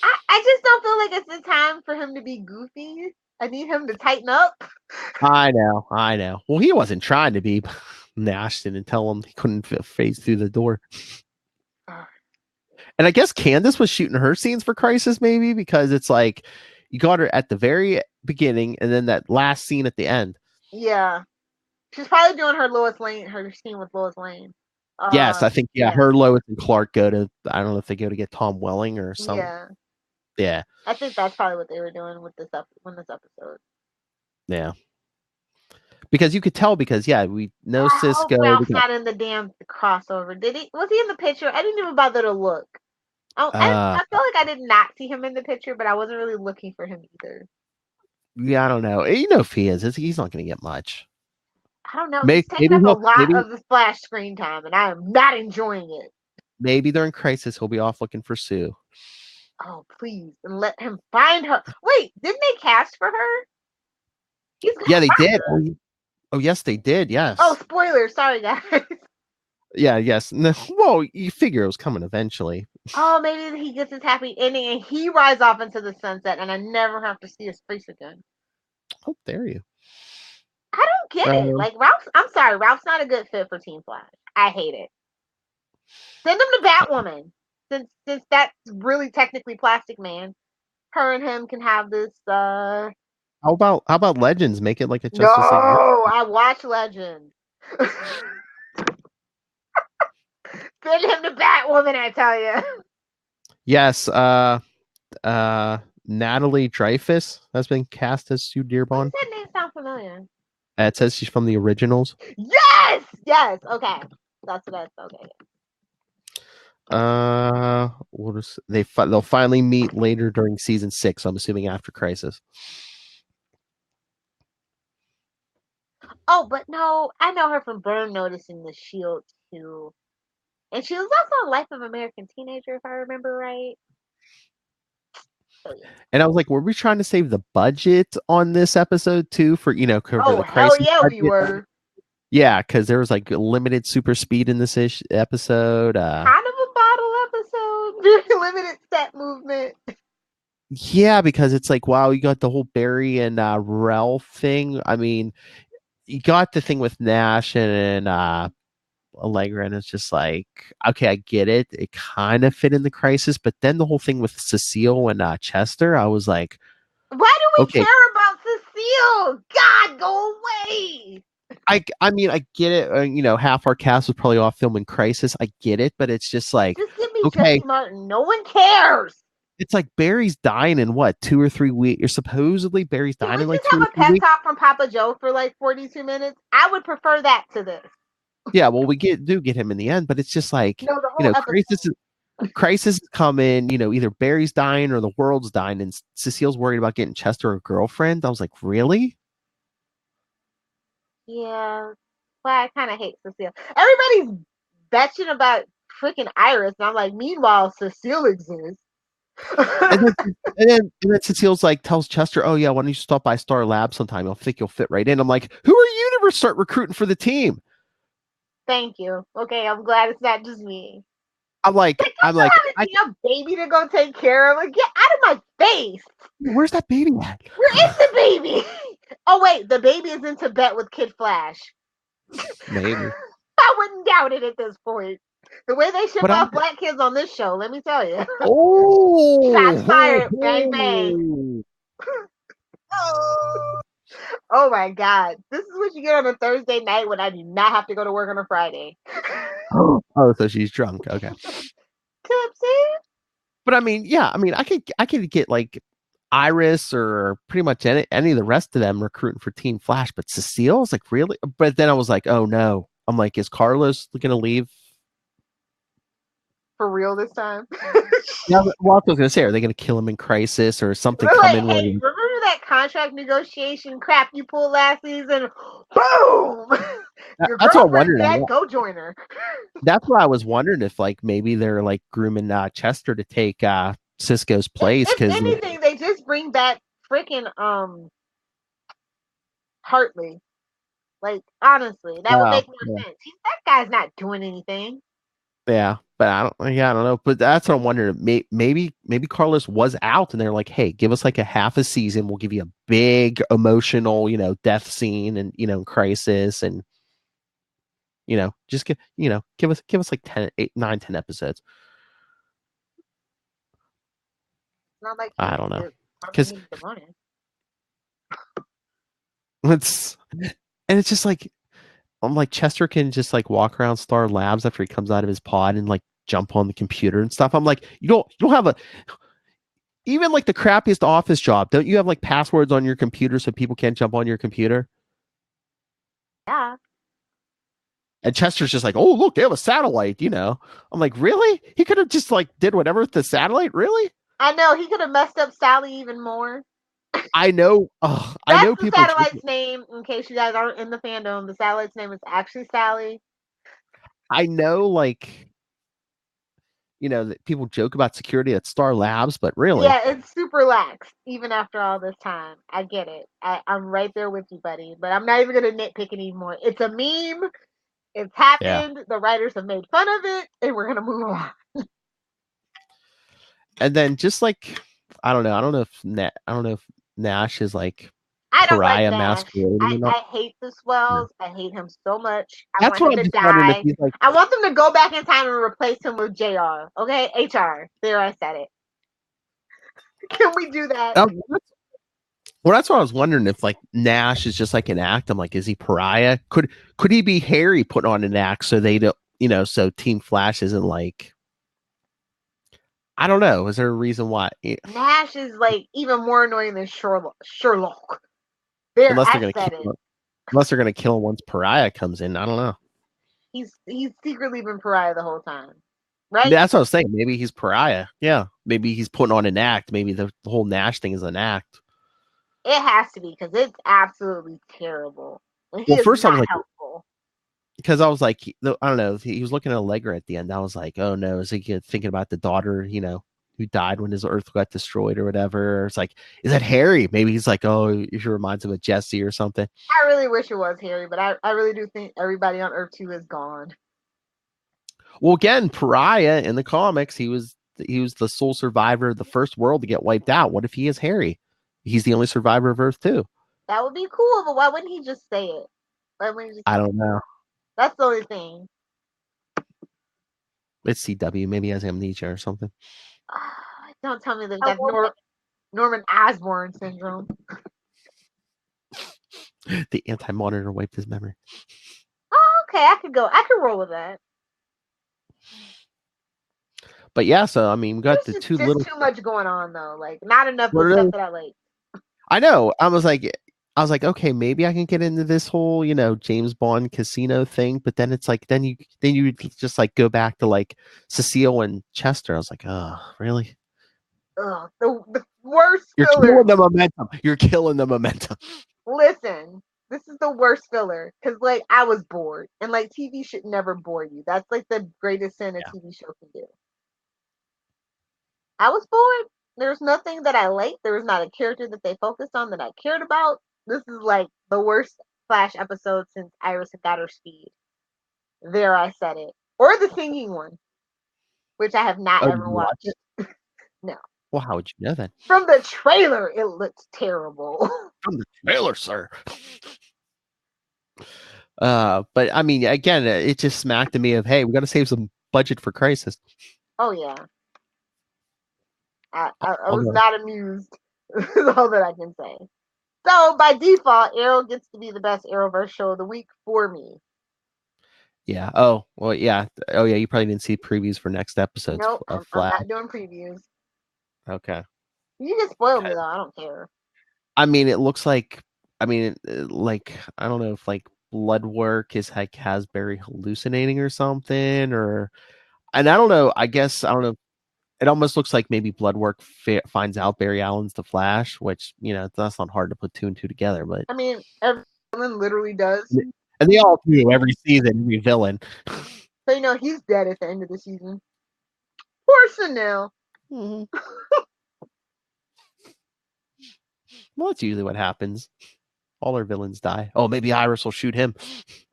I just don't feel like it's the time for him to be goofy. I need him to tighten up. I know. Well, he wasn't trying to be. Nash didn't tell him he couldn't phase through the door. And I guess Candace was shooting her scenes for Crisis, maybe, because it's like you got her at the very beginning and then that last scene at the end. Yeah. She's probably doing her scene with Lois Lane. Yes, I think, her, Lois, and Clark go to, I don't know if they go to get Tom Welling or something. Yeah. I think that's probably what they were doing with this episode. Yeah. Because you could tell, because we know Cisco. Ralph's not in the damn crossover. Was he in the picture? I didn't even bother to look. I feel like I did not see him in the picture, but I wasn't really looking for him either. Yeah, I don't know. You know if he is, he's not going to get much. I don't know. He's taking up a lot of the Splash screen time, and I am not enjoying it. Maybe during Crisis, he'll be off looking for Sue. Oh, please. And let him find her. Wait, didn't they cast for her? Yeah, they did. Oh, yes, they did. Yes. Oh, spoiler. Sorry, guys. Yeah, yes. No, well, you figure it was coming eventually. Oh, maybe he gets his happy ending and he rides off into the sunset and I never have to see his face again. Oh, there you. I don't get it. Like, I'm sorry. Ralph's not a good fit for Team Flash. I hate it. Send him to Batwoman. Since that's really technically Plastic Man. Her and him can have this, How about Legends? Make it like a Justice League. No, I watch Legends. Send him to Batwoman, I tell you. Yes, Natalie Dreyfus has been cast as Sue Dearborn. Does that name sound familiar? It says she's from the originals. Yes. Okay, that's what okay. They'll finally meet later during season 6. So I'm assuming after Crisis. Oh, but no, I know her from Burn Notice in The Shield too. And she was also a Life of American Teenager, if I remember right. So, yeah. And I was like, were we trying to save the budget on this episode too? For the hell Crisis yeah, budget? we were. Yeah, because there was like limited super speed in this episode. Kind of a bottle episode. Very limited set movement. Yeah, because it's like, wow, you got the whole Barry and Ralph thing. I mean, you got the thing with Nash and Allegra, and it's just like, okay, I get it. It kind of fit in the Crisis, but then the whole thing with Cecile and Chester, I was like, why do we care about Cecile? God, go away. I mean, I get it. Half our cast was probably off filming Crisis. I get it, but it's just like, just give me Jesse Martin. No one cares. it's like Barry's dying in what 2 or 3 weeks. You're supposedly Barry's Can dying we in like just 2 have or a 3 pep weeks. talk from Papa Joe for like 42 minutes? I would prefer that to this. Yeah, well, we do get him in the end, but it's just like No, the whole episode. crisis is coming. Either Barry's dying or the world's dying, and Cecile's worried about getting Chester a girlfriend. I was like, really? Yeah, but I kind of hate Cecile. Everybody's bitching about freaking Iris, and I'm like, meanwhile, Cecile exists. and then Cecile's like tells Chester, "Oh yeah, why don't you stop by Star Lab sometime? I think you'll fit right in." I'm like, "Who are you to start recruiting for the team?" Thank you. Okay, I'm glad it's not just me. I'm like, have a baby to go take care of. Like, get out of my face. Where's that baby at? Where is the baby? Oh wait, the baby is in Tibet with Kid Flash. Maybe. I wouldn't doubt it at this point. The way they ship off black kids on this show, let me tell you. Oh, shots fired, bang bang. Oh my God, this is what you get on a Thursday night when I do not have to go to work on a Friday. Oh, so she's drunk. Okay. Tipsy. But I mean, yeah, I could get like Iris or pretty much any of the rest of them recruiting for Team Flash, but Cecile, I was like, really? But then I was like, oh no. I'm like, is Carlos going to leave? For real this time? Yeah, well, I was going to say, are they going to kill him in Crisis or something? Remember that contract negotiation crap you pulled last season? Boom! That's what I'm wondering. Go join her. That's what I was wondering, if like maybe they're like grooming Chester to take Cisco's place. If anything, they just bring back freaking Hartley. Like, honestly, that would make more sense. That guy's not doing anything. Yeah, but I don't know. But that's what I'm wondering. Maybe Carlos was out, and they're like, "Hey, give us like a half a season. We'll give you a big emotional, death scene, and Crisis, and just give us like 10, 8, 9, 10 episodes." Not like I don't know, because it's just like, I'm like, Chester can just like walk around Star Labs after he comes out of his pod and like jump on the computer and stuff. I'm like, you don't have even like the crappiest office job. Don't you have like passwords on your computer so people can't jump on your computer? Yeah. And Chester's just like, oh, look, they have a satellite, I'm like, really? He could have just like did whatever with the satellite, really? I know, he could have messed up Sally even more. I know. I know people. That's the satellite's name, in case you guys aren't in the fandom. The satellite's name is actually Sally. I know, like, that people joke about security at Star Labs, but really, yeah, it's super lax. Even after all this time, I get it. I'm right there with you, buddy. But I'm not even gonna nitpick it anymore. It's a meme. It's happened. Yeah. The writers have made fun of it, and we're gonna move on. And then just like, I don't know if Nash is like pariah masquerading. I hate the Swells. Yeah. I hate him so much. I want him to die. Like, I want them to go back in time and replace him with JR. Okay, HR. There, I said it. Can we do that? Well, that's what I was wondering, if like Nash is just like an act. I'm like, is he pariah? Could he be Harry putting on an act so they don't, so Team Flash isn't like, I don't know. Is there a reason why? Nash is like even more annoying than Sherlock. Unless they're gonna kill him once Pariah comes in. I don't know. He's secretly been Pariah the whole time, right? That's what I was saying. Maybe he's Pariah. Yeah, maybe he's putting on an act. Maybe the whole Nash thing is an act. It has to be, because it's absolutely terrible. First I was like, helpful. Because I was like, I don't know. He was looking at Allegra at the end. I was like, oh no, is he thinking about the daughter, who died when his Earth got destroyed or whatever? It's like, is that Harry? Maybe he's like, oh, it reminds him of Jesse or something. I really wish it was Harry, but I really do think everybody on Earth 2 is gone. Well, again, Pariah in the comics, he was the sole survivor of the first world to get wiped out. What if he is Harry? He's the only survivor of Earth 2. That would be cool, but why wouldn't he just say it? I don't know. That's the only thing. It's CW. Maybe he has amnesia or something. Don't tell me that that's Norman Osborn syndrome. The anti-monitor wiped his memory. Oh, okay. I could roll with that. But yeah, so I mean, we got There's the two just little. too much going on though. Like not enough What of are stuff those? that I like. I know. I was like, okay, maybe I can get into this whole, James Bond casino thing. But then it's like, then you just like go back to like Cecile and Chester. I was like, oh, really? Ugh, the worst You're filler. killing the momentum. You're killing the momentum. Listen, this is the worst filler because like I was bored, and like TV should never bore you. That's like the greatest sin a TV show can do. I was bored. There's nothing that I liked. There was not a character that they focused on that I cared about. This is like the worst Flash episode since Iris had got her speed. There, I said it. Or the singing one, which I have not Oh, ever did you watch watched. it? No. Well, how would you know that? From the trailer, it looked terrible. From the trailer, sir. But I mean, again, it just smacked to me of, hey, we got to save some budget for Crisis. Oh yeah. I was not amused. Is all that I can say. So by default, Arrow gets to be the best Arrowverse show of the week for me. Yeah. Oh, well, yeah. Oh, yeah. You probably didn't see previews for next episodes Nope, of I'm Flash. not doing previews. Okay. You can spoil me though. I don't care. I mean, it looks like. I mean, like I don't know if like blood work is like Hasbury hallucinating or something, or, and I don't know. I guess I don't know. It almost looks like maybe Bloodwork finds out Barry Allen's the Flash, which that's not hard to put two and two together. But I mean, every villain literally does. And they all do every season, every villain. So he's dead at the end of the season. Poor Chanel. Mm-hmm. Well, that's usually what happens. All our villains die. Oh, maybe Iris will shoot him.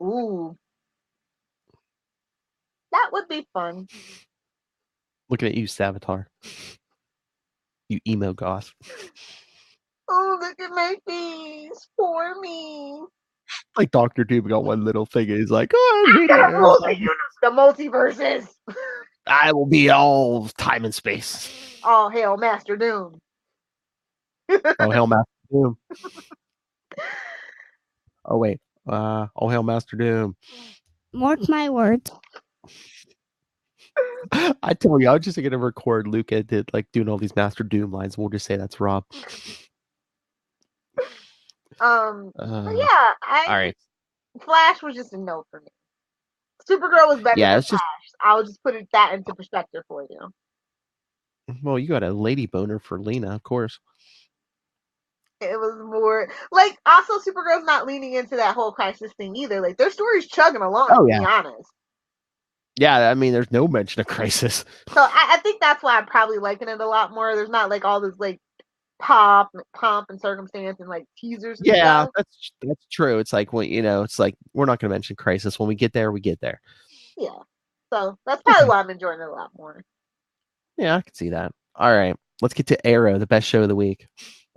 Ooh, that would be fun. Looking at you, Savitar. You emo goth. Oh, look at my face. Poor me. Like Dr. Doom got one little thing. And he's like, oh, I'm gonna rule the multiverses. I will be all time and space. Oh, hell, Master Doom. Oh, hell, Master Doom. Oh, wait. Oh, hell, Master Doom. Mark my words. I tell you, I was just going to record Luca did like doing all these Master Doom lines. We'll just say that's Rob. All right. Flash was just a no for me. Supergirl was better than Flash. I'll just put that into perspective for you. Well, you got a lady boner for Lena, of course. It was more like also Supergirl's not leaning into that whole crisis thing either. Like their story's chugging along, to be honest. Yeah, I mean, there's no mention of crisis. So I think that's why I'm probably liking it a lot more. There's not like all this like pomp and circumstance and like teasers. And stuff. That's true. It's like when it's like we're not going to mention crisis. When we get there, we get there. Yeah. So that's probably why I'm enjoying it a lot more. Yeah, I can see that. All right, let's get to Arrow, the best show of the week.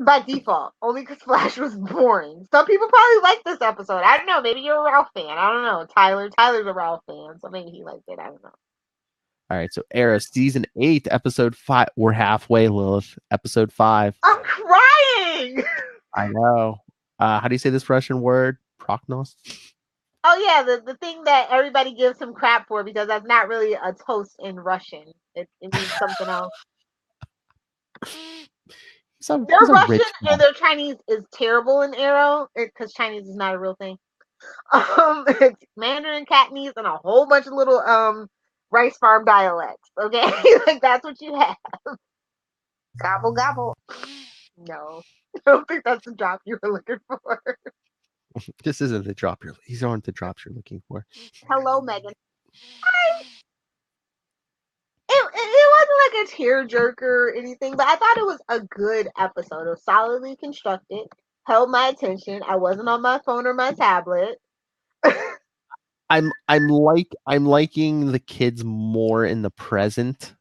By default, only because Flash was boring. Some people probably like this episode. I don't know. Maybe you're a Ralph fan. I don't know. Tyler's a Ralph fan, so maybe he liked it. I don't know. All right, so Arrow, season 8, episode 5. We're halfway, Lilith. Episode 5. I'm crying. I know. How do you say this Russian word? Prognos? Oh yeah, the thing that everybody gives him crap for because that's not really a toast in Russian. It means something else. Their Russian and their Chinese is terrible in Arrow because Chinese is not a real thing. It's Mandarin, Cantonese, and a whole bunch of little rice farm dialects. Okay, like that's what you have. Gobble gobble. No, I don't think that's the drop you were looking for. This isn't the drop these aren't the drops you're looking for. Hello, Megan. It wasn't like a tearjerker or anything, but I thought it was a good episode. It was solidly constructed, held my attention. I wasn't on my phone or my tablet. I'm liking the kids more in the present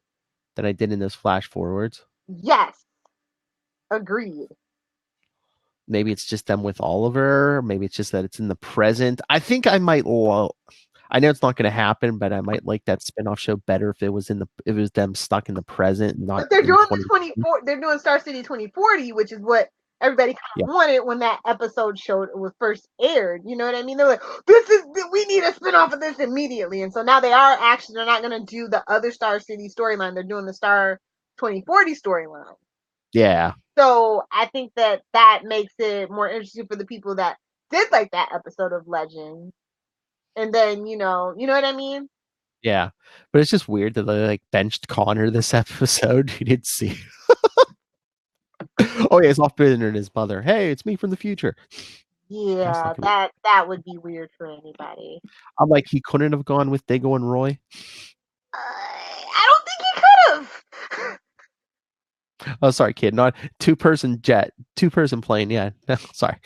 than I did in those flash forwards. Yes. Agreed. Maybe it's just them with Oliver. Maybe it's just that it's in the present. I think I might. I know it's not going to happen, but I might like that spinoff show better if it was them stuck in the present. Not. But they're doing the 24. They're doing Star City 2040, which is what everybody kind of wanted when that episode was first aired. You know what I mean? They're like, we need a a spinoff of this immediately. And so now they're not going to do the other Star City storyline. They're doing the Star 2040 storyline. Yeah. So I think that makes it more interesting for the people that did like that episode of Legend. And then, you know what I mean? Yeah. But it's just weird that they like benched Connor this episode. You didn't see. Oh yeah, he's off visiting his mother. Hey, it's me from the future. Yeah, that would be weird for anybody. I'm like, he couldn't have gone with Diggle and Roy. I don't think he could have. Oh, sorry, kid. Not 2-person jet, 2-person plane. Yeah, no, sorry.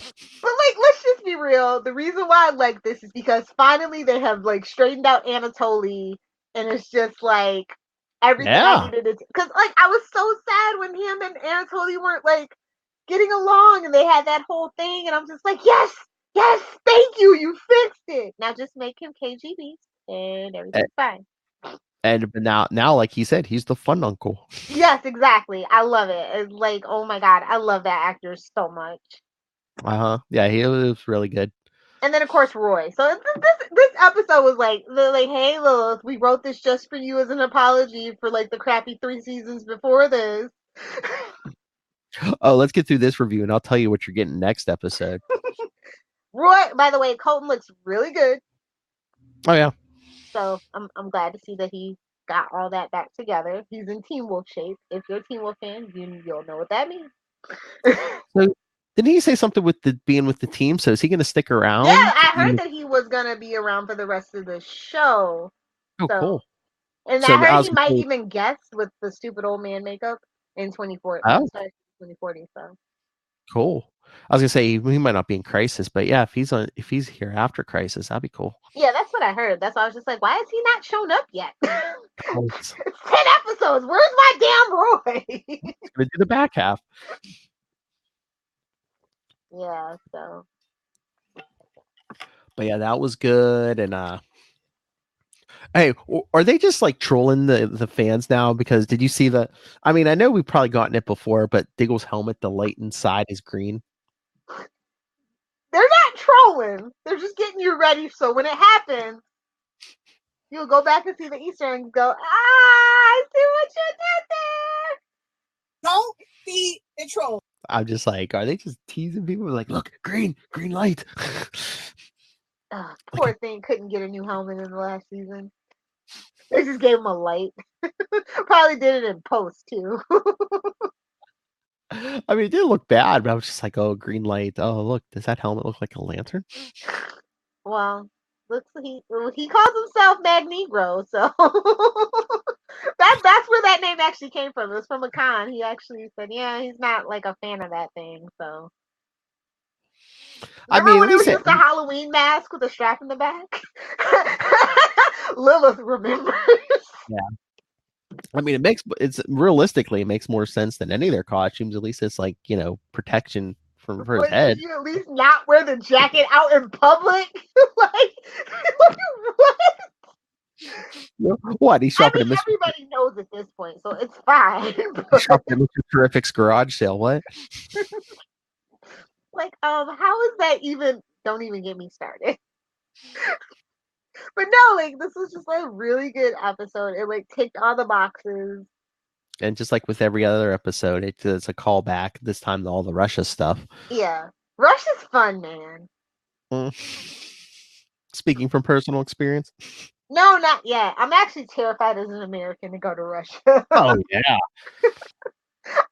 But like, let's just be real. The reason why I like this is because finally they have like straightened out Anatoly, and it's just like everything I needed it. Because like I was so sad when him and Anatoly weren't like getting along, and they had that whole thing, and I'm just like, yes, thank you, you fixed it. Now just make him KGB, and everything's fine. But now, like he said, he's the fun uncle. Yes, exactly. I love it. It's like, oh my god, I love that actor so much. Yeah, he was really good. And then of course Roy. So this episode was like, hey Lilith, we wrote this just for you as an apology for like the crappy 3 seasons before this. Oh, let's get through this review, and I'll tell you what you're getting next episode. Roy, by the way, Colton looks really good. Oh yeah. So I'm glad to see that he got all that back together. He's in Teen Wolf shape. If you're a Teen Wolf fan, you'll know what that means. So, didn't he say something with being with the team? So is he going to stick around? Yeah, I heard that he was going to be around for the rest of the show. Oh, so, cool. And So I heard he might even guest with the stupid old man makeup in 2040. Oh. Sorry, 2040. So Cool. I was gonna say he might not be in Crisis, but yeah, if he's here after Crisis, that'd be cool. Yeah, that's what I heard. That's why I was just like, why has he not shown up yet? It's 10 episodes. Where's my damn Roy? He's gonna do the back half. Yeah. So. But yeah, that was good. And hey, are they just like trolling the fans now? Because did you see the? I mean, I know we've probably gotten it before, but Diggle's helmet, the light inside is green. They're not trolling. They're just getting you ready. So when it happens, you'll go back and see the Easter egg and go, I see what you did there. Don't be a troll. I'm just like, are they just teasing people? Like, look, green light. Poor thing couldn't get a new helmet in the last season. They just gave him a light. Probably did it in post too. I mean, it didn't look bad, but I was just like, oh, green light. Oh, look, does that helmet look like a lantern? Well, he calls himself Magnegro, so that's where that name actually came from. It was from a con. He actually said, yeah, he's not like a fan of that thing. So remember when it was just a Halloween mask with a strap in the back? Lilith remembers. Yeah. I mean, realistically, it makes more sense than any of their costumes. At least it's like, protection for his head. Did you at least not wear the jacket out in public? Like, what? What? He's shopping at Mr. Everybody knows at this point, so it's fine. He's shopping at Mr. Terrific's garage sale. What? Like, how is that even? Don't even get me started. But no, like, this was just a really good episode. It like ticked all the boxes. And just like with every other episode, it's a callback. This time to all the Russia stuff. Yeah, Russia's fun, man. Speaking from personal experience. No, not yet. I'm actually terrified as an American to go to Russia. Oh yeah.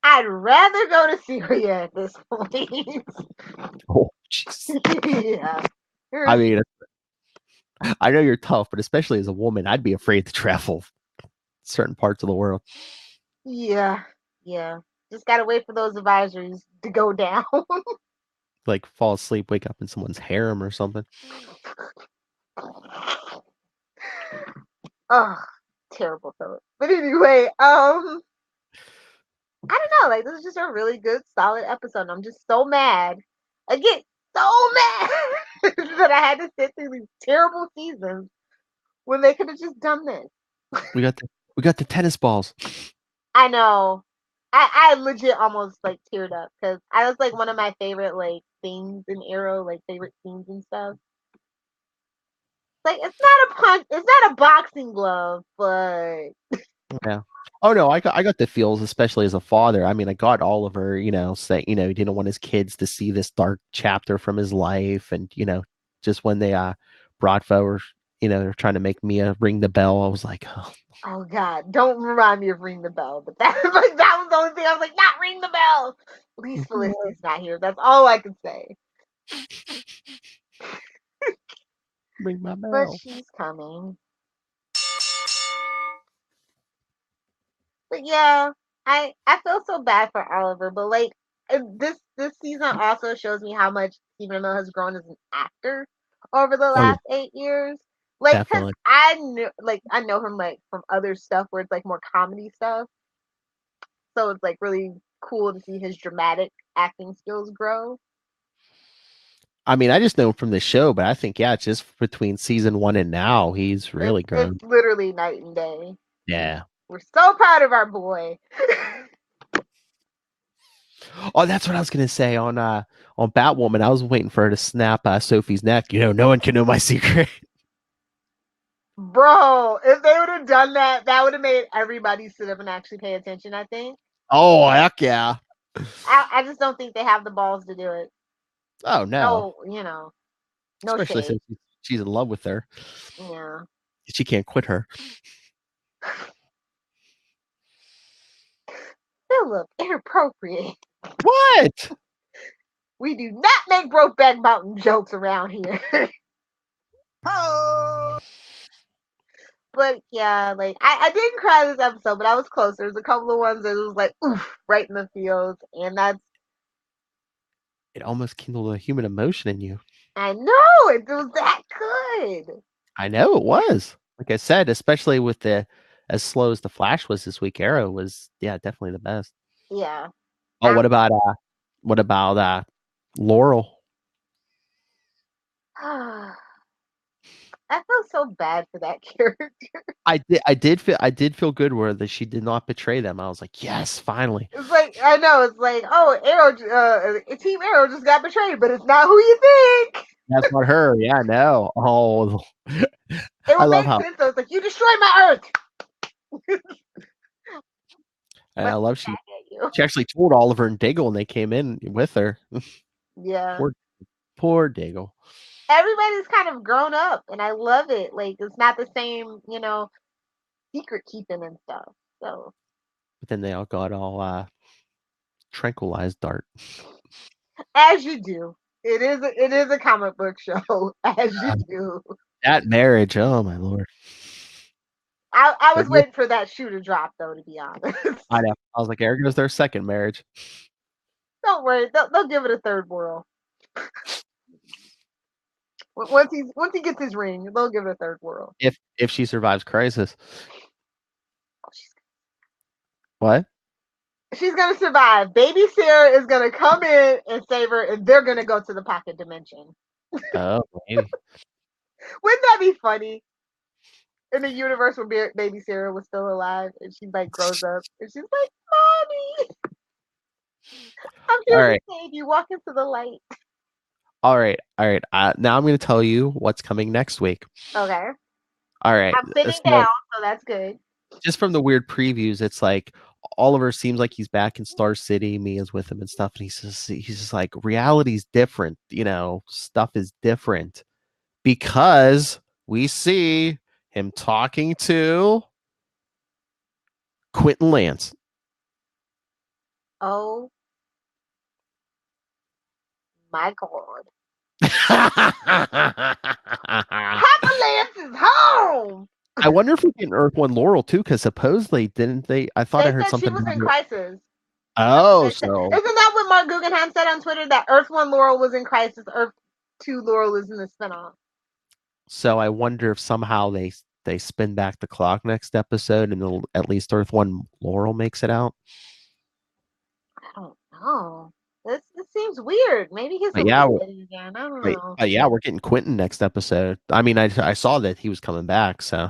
I'd rather go to Syria at this point. Oh, jeez. Yeah. I mean, I know you're tough, but especially as a woman, I'd be afraid to travel certain parts of the world. Yeah. Just gotta wait for those advisories to go down. Like fall asleep, wake up in someone's harem or something. Oh, terrible thought. But anyway, I don't know. Like, this is just a really good, solid episode. And I'm just so mad. I get so mad that I had to sit through these terrible seasons when they could have just done this. We got the tennis balls. I know. I legit almost like teared up because I was like one of my favorite like things in Arrow, like favorite scenes and stuff. Like, it's not a punch. It's not a boxing glove, but Yeah. Oh no, I got the feels, especially as a father. I mean, I got Oliver, say, he didn't want his kids to see this dark chapter from his life, and just when they brought forward, they're trying to make Mia ring the bell. I was like, oh god, don't remind me of Ring the Bell. But that was the only thing I was like, not ring the bell. At least Felicity's not here. That's all I can say. ring my But bell. she's coming. But yeah, I feel so bad for Oliver. But like this season also shows me how much Stephen Amell has grown as an actor over the last 8 years. Like, because Definitely. I know him like from other stuff where it's like more comedy stuff. So it's like really cool to see his dramatic acting skills grow. I mean, I just know him from the show, but I think just between season 1 and now, he's really grown. It's literally night and day. Yeah. We're so proud of our boy. Oh, that's what I was gonna say on Batwoman. I was waiting for her to snap Sophie's neck. No one can know my secret. Bro, if they would have done that, that would have made everybody sit up and actually pay attention, I think. Oh, heck yeah. I just don't think they have the balls to do it. Oh, no. No Especially shade. since she's in love with her. Yeah. She can't quit her. Philip, inappropriate. What? We do not make Brokeback Mountain jokes around here. Oh. But yeah, like I didn't cry this episode, but I was close. There's a couple of ones that was like, oof, right in the feels, and It almost kindled a human emotion in you. I know it was that good. I know it was. Like I said, especially with as slow as the Flash was this week, Arrow was definitely the best. Yeah. Oh, what about Laurel? I feel so bad for that character. I did feel good where she did not betray them. I was like, yes, finally. It's like, I know, it's like, oh, Team Arrow just got betrayed, but it's not who you think. That's not her. Yeah, I know. Oh, I love how sense, so it's like, you destroyed my Earth. And I love she actually told Oliver and Diggle when they came in with her. Yeah. Poor Diggle. Everybody's kind of grown up, and I love it. Like, it's not the same, secret keeping and stuff. So. But then they all got all tranquilized, Dart. As you do. It is a comic book show. As you do. That marriage, oh my lord. I was waiting for that shoe to drop, though, to be honest. I know. I was like, there goes their second marriage. Don't worry, they'll give it a third whirl. Once he gets his ring, they'll give it a third whirl. If she survives Crisis. What? She's gonna survive. Baby Sarah is gonna come in and save her, and they're gonna go to the pocket dimension. Oh, maybe. Wouldn't that be funny? In a universe where Baby Sarah was still alive, and she like grows up, and she's like, "Mommy, I'm here to save you. Walk into the light." All right. Now I'm going to tell you what's coming next week. Okay. All right. I'm sitting down, so that's good. Just from the weird previews, it's like Oliver seems like he's back in Star City. Mia's with him and stuff, and he's just like, reality's different. Stuff is different because we see him talking to Quentin Lance. Oh my God. Papa Lance is home. I wonder if we get Earth One Laurel too, because supposedly didn't they? I thought I heard something. She was in Crisis. Oh, so isn't that what Mark Guggenheim said on Twitter? That Earth One Laurel was in Crisis, Earth 2 Laurel is in the spinoff. So I wonder if somehow they spin back the clock next episode, and at least Earth One Laurel makes it out. I don't know. This seems weird. Maybe he's again. I don't know. Yeah, we're getting Quentin next episode. I mean, I saw that he was coming back, so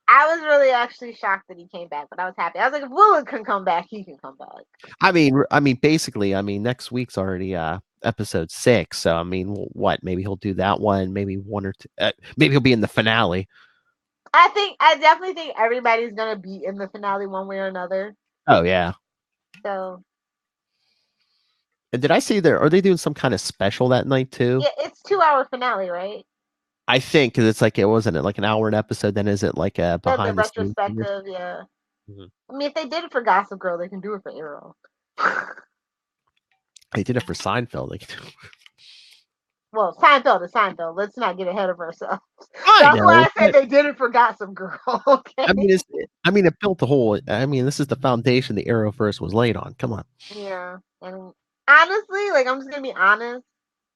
I was really actually shocked that he came back, but I was happy. I was like, if Willard can come back, he can come back. I mean, basically, next week's already episode 6. So I mean, what? Maybe he'll do that one. Maybe one or two. Maybe he'll be in the finale. I definitely think everybody's gonna be in the finale one way or another. Oh yeah. So. And did I see there? Are they doing some kind of special that night too? Yeah, it's 2-hour finale, right? I think because it's like it wasn't it like an hour an episode. Then is it like a behind the the scenes? retrospective? Yeah. Mm-hmm. I mean, if they did it for Gossip Girl, they can do it for Arrow. They did it for Seinfeld. Well, Seinfeld is Seinfeld. Let's not get ahead of ourselves. That's why I said they did it for Gossip Girl. Okay. I mean, it built the whole. I mean, this is the foundation the Arrowverse was laid on. Come on. Yeah, and honestly, like I'm just gonna be honest.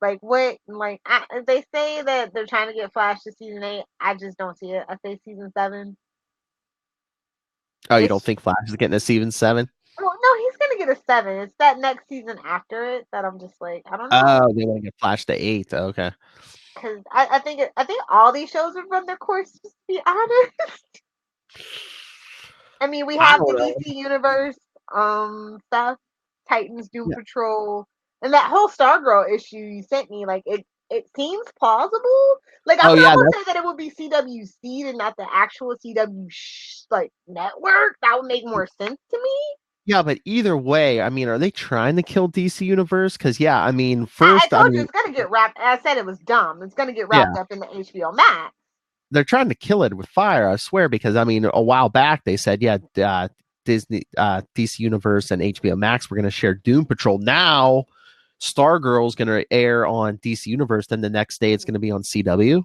Like what? Like they say that they're trying to get Flash to season 8. I just don't see it. I say season 7. Oh, you don't think Flash is getting a season 7? Well, no, he's gonna get a 7. It's that next season after it that I'm just like, I don't know. Oh, they want to get Flash to 8. Okay. Because I think all these shows have run their course. Just to be honest. I mean, we have the DC Universe stuff, Titans, Doom Patrol, and that whole Stargirl issue you sent me. Like it seems plausible. Like I'm not gonna say that it would be CW Seed and not the actual CW network. That would make more sense to me. Yeah, but either way, I mean, are they trying to kill DC Universe? Because I mean, first I told you it's gonna get wrapped. I said it was dumb. It's gonna get wrapped up in the HBO Max. They're trying to kill it with fire, I swear. Because I mean, a while back they said, Disney, DC Universe, and HBO Max were going to share Doom Patrol. Now, Stargirl's going to air on DC Universe. Then the next day, it's going to be on CW.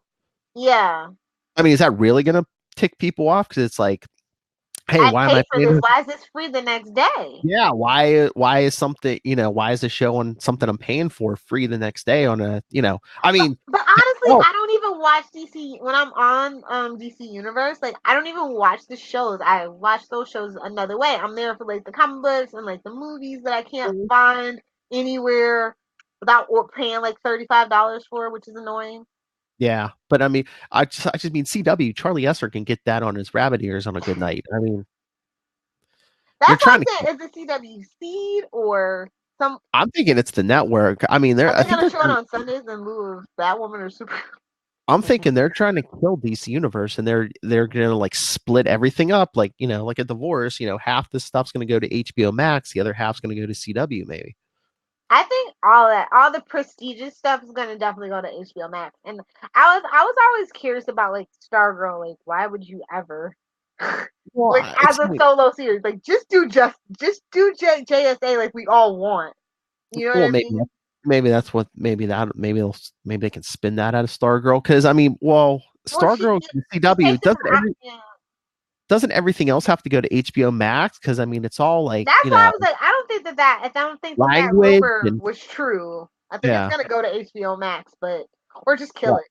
Yeah. I mean, is that really going to tick people off? Because it's like, hey, why am I paying for this? Why is this free the next day? Yeah, why is something, why is a show on something I'm paying for free the next day on a, I mean. But honestly, I don't even watch DC when I'm on DC Universe. Like, I don't even watch the shows. I watch those shows another way. I'm there for like the comic books and like the movies that I can't find anywhere without paying like $35 for, which is annoying. Yeah, but I mean, I just mean CW. Charlie Esser can get that on his rabbit ears on a good night. I mean, that's what I'm saying. Is it CW Seed or some? I'm thinking it's the network. I mean, I think they're showing on Sundays in lieu of Batwoman or Super. I'm thinking they're trying to kill DC Universe, and they're gonna like split everything up, like like a divorce. Half the stuff's gonna go to HBO Max, the other half's gonna go to CW, maybe. I think all the prestigious stuff is gonna definitely go to HBO Max. And I was always curious about like Stargirl. Like, why would you ever like as a solo series? Like, just do JSA like we all want. You know what I mean? Maybe that's what. Maybe they can spin that out of Stargirl. Because I mean, Stargirl CW doesn't everything else have to go to HBO Max? Because I mean, it's all like that's why I was like, I don't think that rumor was true. I think it's gonna go to HBO Max, or just kill it.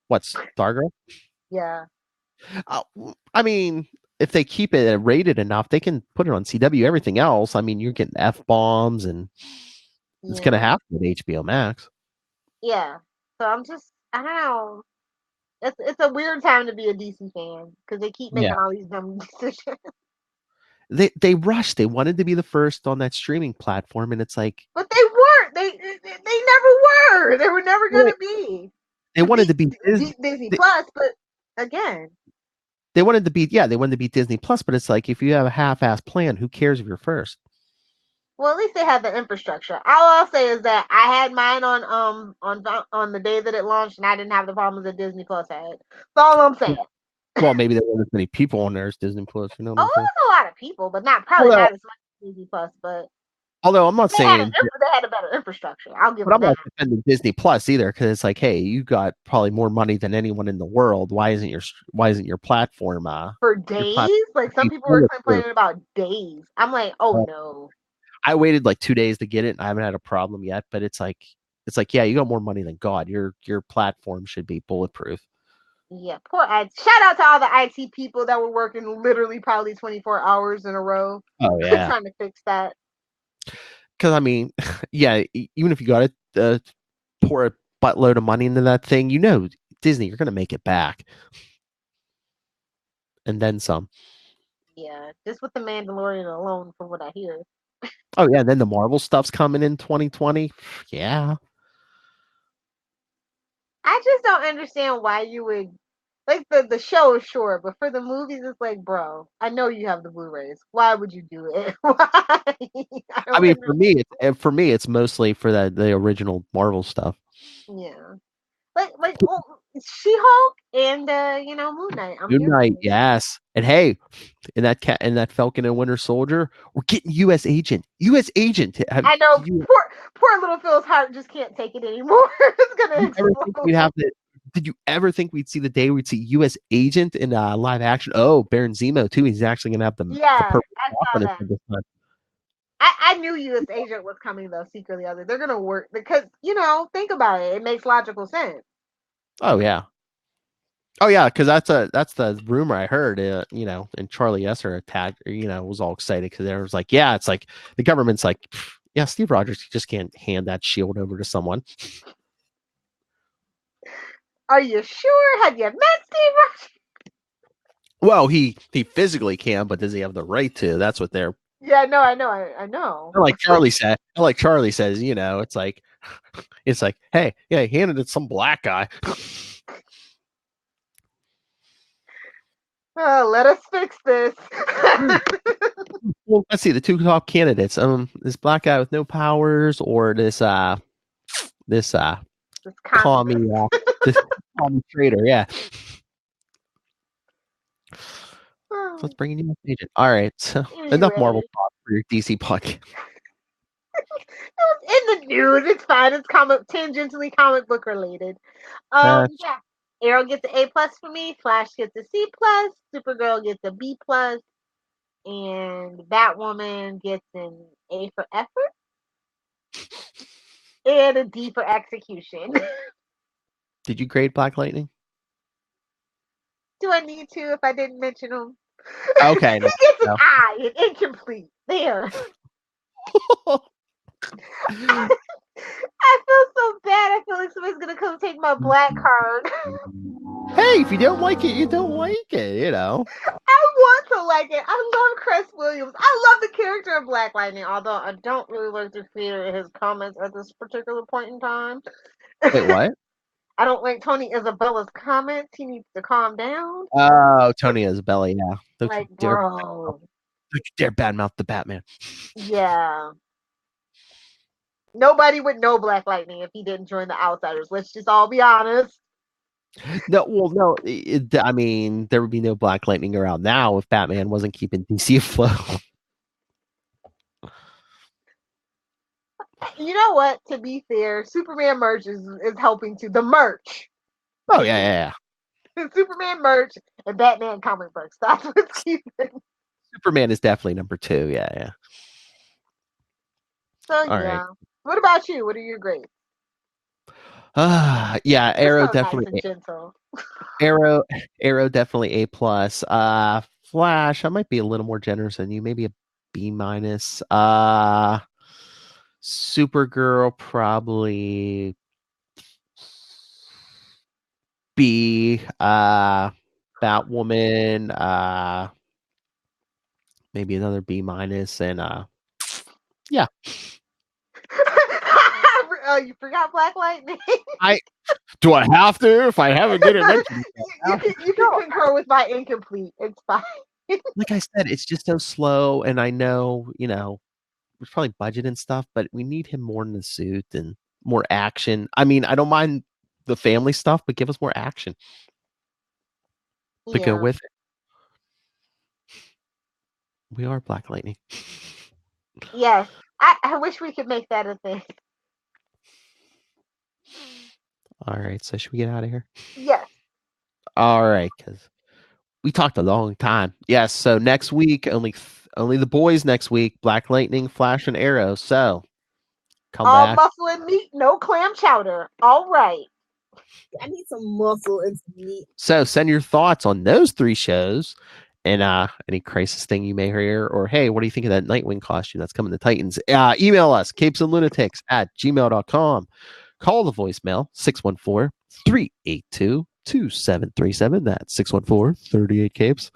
What's Stargirl? Yeah. I mean, if they keep it rated enough, they can put it on CW. Everything else, I mean, you're getting F-bombs, and it's gonna happen with HBO Max. Yeah. So I don't know. It's a weird time to be a DC fan because they keep making all these dumb decisions. They rushed. They wanted to be the first on that streaming platform, and it's like, but they weren't. They never were. They were never going to be. They wanted to be Disney Plus, but again, they wanted to be Disney Plus. But it's like, if you have a half-ass plan, who cares if you're first? Well, at least they have the infrastructure. All I'll say is that I had mine on the day that it launched, and I didn't have the problems that Disney Plus had. That's all I'm saying. Well, maybe there weren't as many people on there as Disney Plus. You know what I'm saying? There's a lot of people, but not as much as Disney Plus. But although I'm not saying they had a better infrastructure, I'll give them I'm that. not defending Disney Plus either, because it's like, hey, you got probably more money than anyone in the world. Why isn't your platform for days? Like some people were complaining about days. I'm like, no. I waited like 2 days to get it, and I haven't had a problem yet. But it's like, yeah, you got more money than God. Your platform should be bulletproof. Yeah, poor ads. Shout out to all the IT people that were working literally probably 24 hours in a row. Oh yeah, trying to fix that. Because I mean, yeah, even if you got to pour a buttload of money into that thing, Disney, you're gonna make it back, and then some. Yeah, just with the Mandalorian alone, from what I hear. Oh yeah, and then the Marvel stuff's coming in 2020. Yeah. I just don't understand why you would like the show is sure, but for the movies it's like, bro, I know you have the Blu-rays. Why would you do it? Why? I mean, for me, it's mostly for the original Marvel stuff. Yeah. Like She-Hulk and Moon Knight. I'm Moon here Knight, for it. yes. And hey, in that Falcon and Winter Soldier, we're getting U.S. Agent. U.S. Agent. I know poor little Phil's heart just can't take it anymore. It's gonna explode. Did you ever think we'd see the day we'd see U.S. Agent in live action? Oh, Baron Zemo too. He's actually gonna have the purple I saw that. this time. I knew U.S. Agent was coming though. Secretly, they're gonna work because think about it. It makes logical sense. Oh yeah. Oh yeah, because that's the rumor I heard. And Charlie Esser attacked. Was all excited because there was like, yeah, it's like the government's like, yeah, Steve Rogers just can't hand that shield over to someone. Are you sure? Have you met Steve Rogers? Well, he physically can, but does he have the right to? That's what they're. Yeah, no, I know. Like Charlie said, it's like, hey, yeah, he handed it to some black guy. Let us fix this. Well, let's see the two top candidates. This black guy with no powers, or this commie trader. Yeah. So let's bring in you agent. All right. So enough Marvel talk for your DC podcast. In the news, it's fine. It's tangentially comic book related. Yeah. Arrow gets an A+ for me. Flash gets a C+. Supergirl gets a B+. And Batwoman gets an A for effort. And a D for execution. Did you grade Black Lightning? Do I need to if I didn't mention him? Okay. He gets an I, an incomplete. There. I feel so bad. I feel like somebody's gonna come take my black card. Hey, if you don't like it, you don't like it, I want to like it. I love Chris Williams. I love the character of Black Lightning, although I don't really like to hear his comments at this particular point in time. Wait, what? I don't like Tony Isabella's comments. He needs to calm down. Oh, Tony Isabella, yeah. Like, bro. Don't you dare badmouth the Batman. Yeah. Nobody would know Black Lightning if he didn't join the Outsiders. Let's just all be honest. No. I mean, there would be no Black Lightning around now if Batman wasn't keeping DC afloat. You know what? To be fair, Superman merch is helping too. The merch. Oh, yeah. Superman merch and Batman comic books. That's what's keeping. Superman is definitely number 2. Yeah. So, all right. What about you? What are your grades? Yeah, Arrow so definitely. Nice and gentle. Arrow definitely A+. Flash, I might be a little more generous than you. Maybe a B-. Supergirl probably B. Batwoman, maybe another B-. And yeah. You forgot Black Lightning. Do I have to? If I haven't did it mentioned, you can concur with my incomplete. It's fine. Like I said, it's just so slow, and I know, there's probably budget and stuff, but we need him more in the suit and more action. I mean, I don't mind the family stuff, but give us more action to go with it. We are Black Lightning. Yes. I wish we could make that a thing. All right, so should we get out of here? Yes. All right, because we talked a long time. Yes, so next week, only the boys next week, Black Lightning, Flash, and Arrow. So come all back. Muscle and meat, no clam chowder. All right. I need some muscle and some meat. So send your thoughts on those 3 shows and any crisis thing you may hear, or hey, what do you think of that Nightwing costume that's coming to Titans? Email us, capesandlunatics@gmail.com. Call the voicemail, 614-382-2737. That's 614-38-CAPES.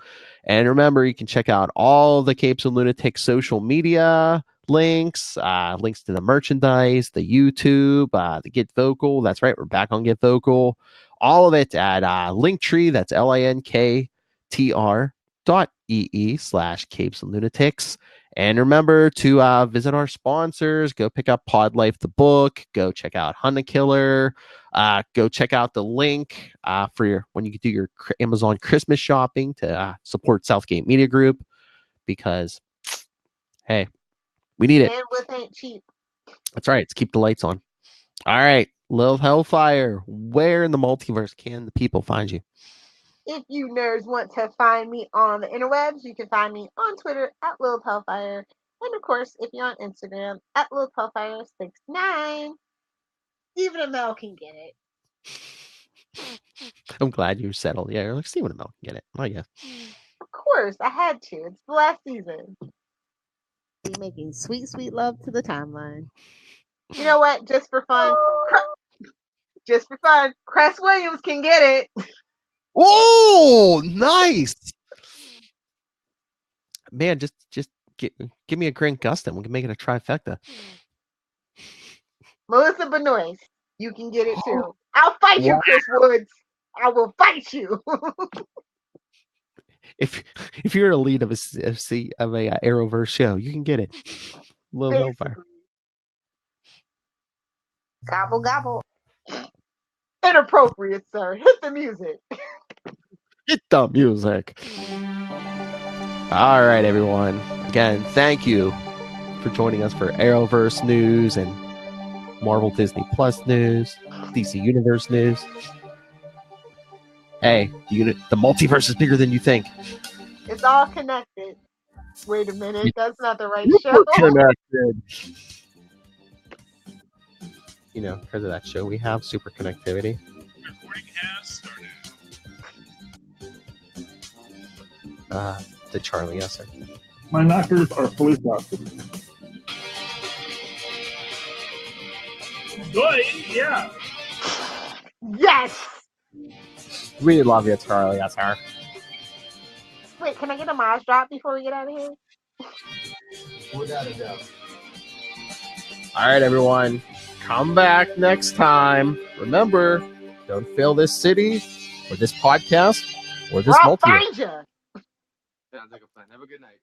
And remember, you can check out all the Capes and Lunatics social media links, links to the merchandise, the YouTube, the Get Vocal. That's right, we're back on Get Vocal. All of it at Linktree. That's linktr.ee/capesandlunatics. And remember to visit our sponsors. Go pick up Pod Life the book. Go check out Hunter Killer. Go check out the link for when you do your Amazon Christmas shopping to support Southgate Media Group, because hey, we need it. Bandwidth ain't cheap. That's right. Let's keep the lights on. All right, Lil Hellfire, where in the multiverse can the people find you? If you nerds want to find me on the interwebs, you can find me on Twitter at Lil Hellfire. And of course, if you're on Instagram, at Lil Hellfire69. Stephen Amell can get it. I'm glad you settled. Yeah, you're like, Stephen Amell can get it. Oh, yeah. Of course, I had to. It's the last season. Be making sweet, sweet love to the timeline. You know what? Just for fun, Cress Williams can get it. Oh, nice. Man, just give me a Grant Gustin. We can make it a trifecta. Melissa Benoist, you can get it too. I'll fight you, Chris Woods. I will fight you. If you're a lead of a Arrowverse show, you can get it. Lil Hellfire. Gobble gobble. Inappropriate, sir. Hit the music. Hit the music. All right, everyone. Again, thank you for joining us for Arrowverse news and Marvel Disney Plus news, DC Universe news. Hey, the multiverse is bigger than you think. It's all connected. Wait a minute, that's not the right show. Connected. You know, because of that show we have, Super Connectivity. Recording has started. The Charlie, yes, sir. My knockers are fully frosted. Boy, yeah. Yes! We love you, Charlie, yes, sir. Wait, can I get a Maj drop before we get out of here? Without a doubt. All right, everyone. Come back next time. Remember, don't fail this city, or this podcast, or this I'll multiverse. find you. Sounds like a plan. Have a good night.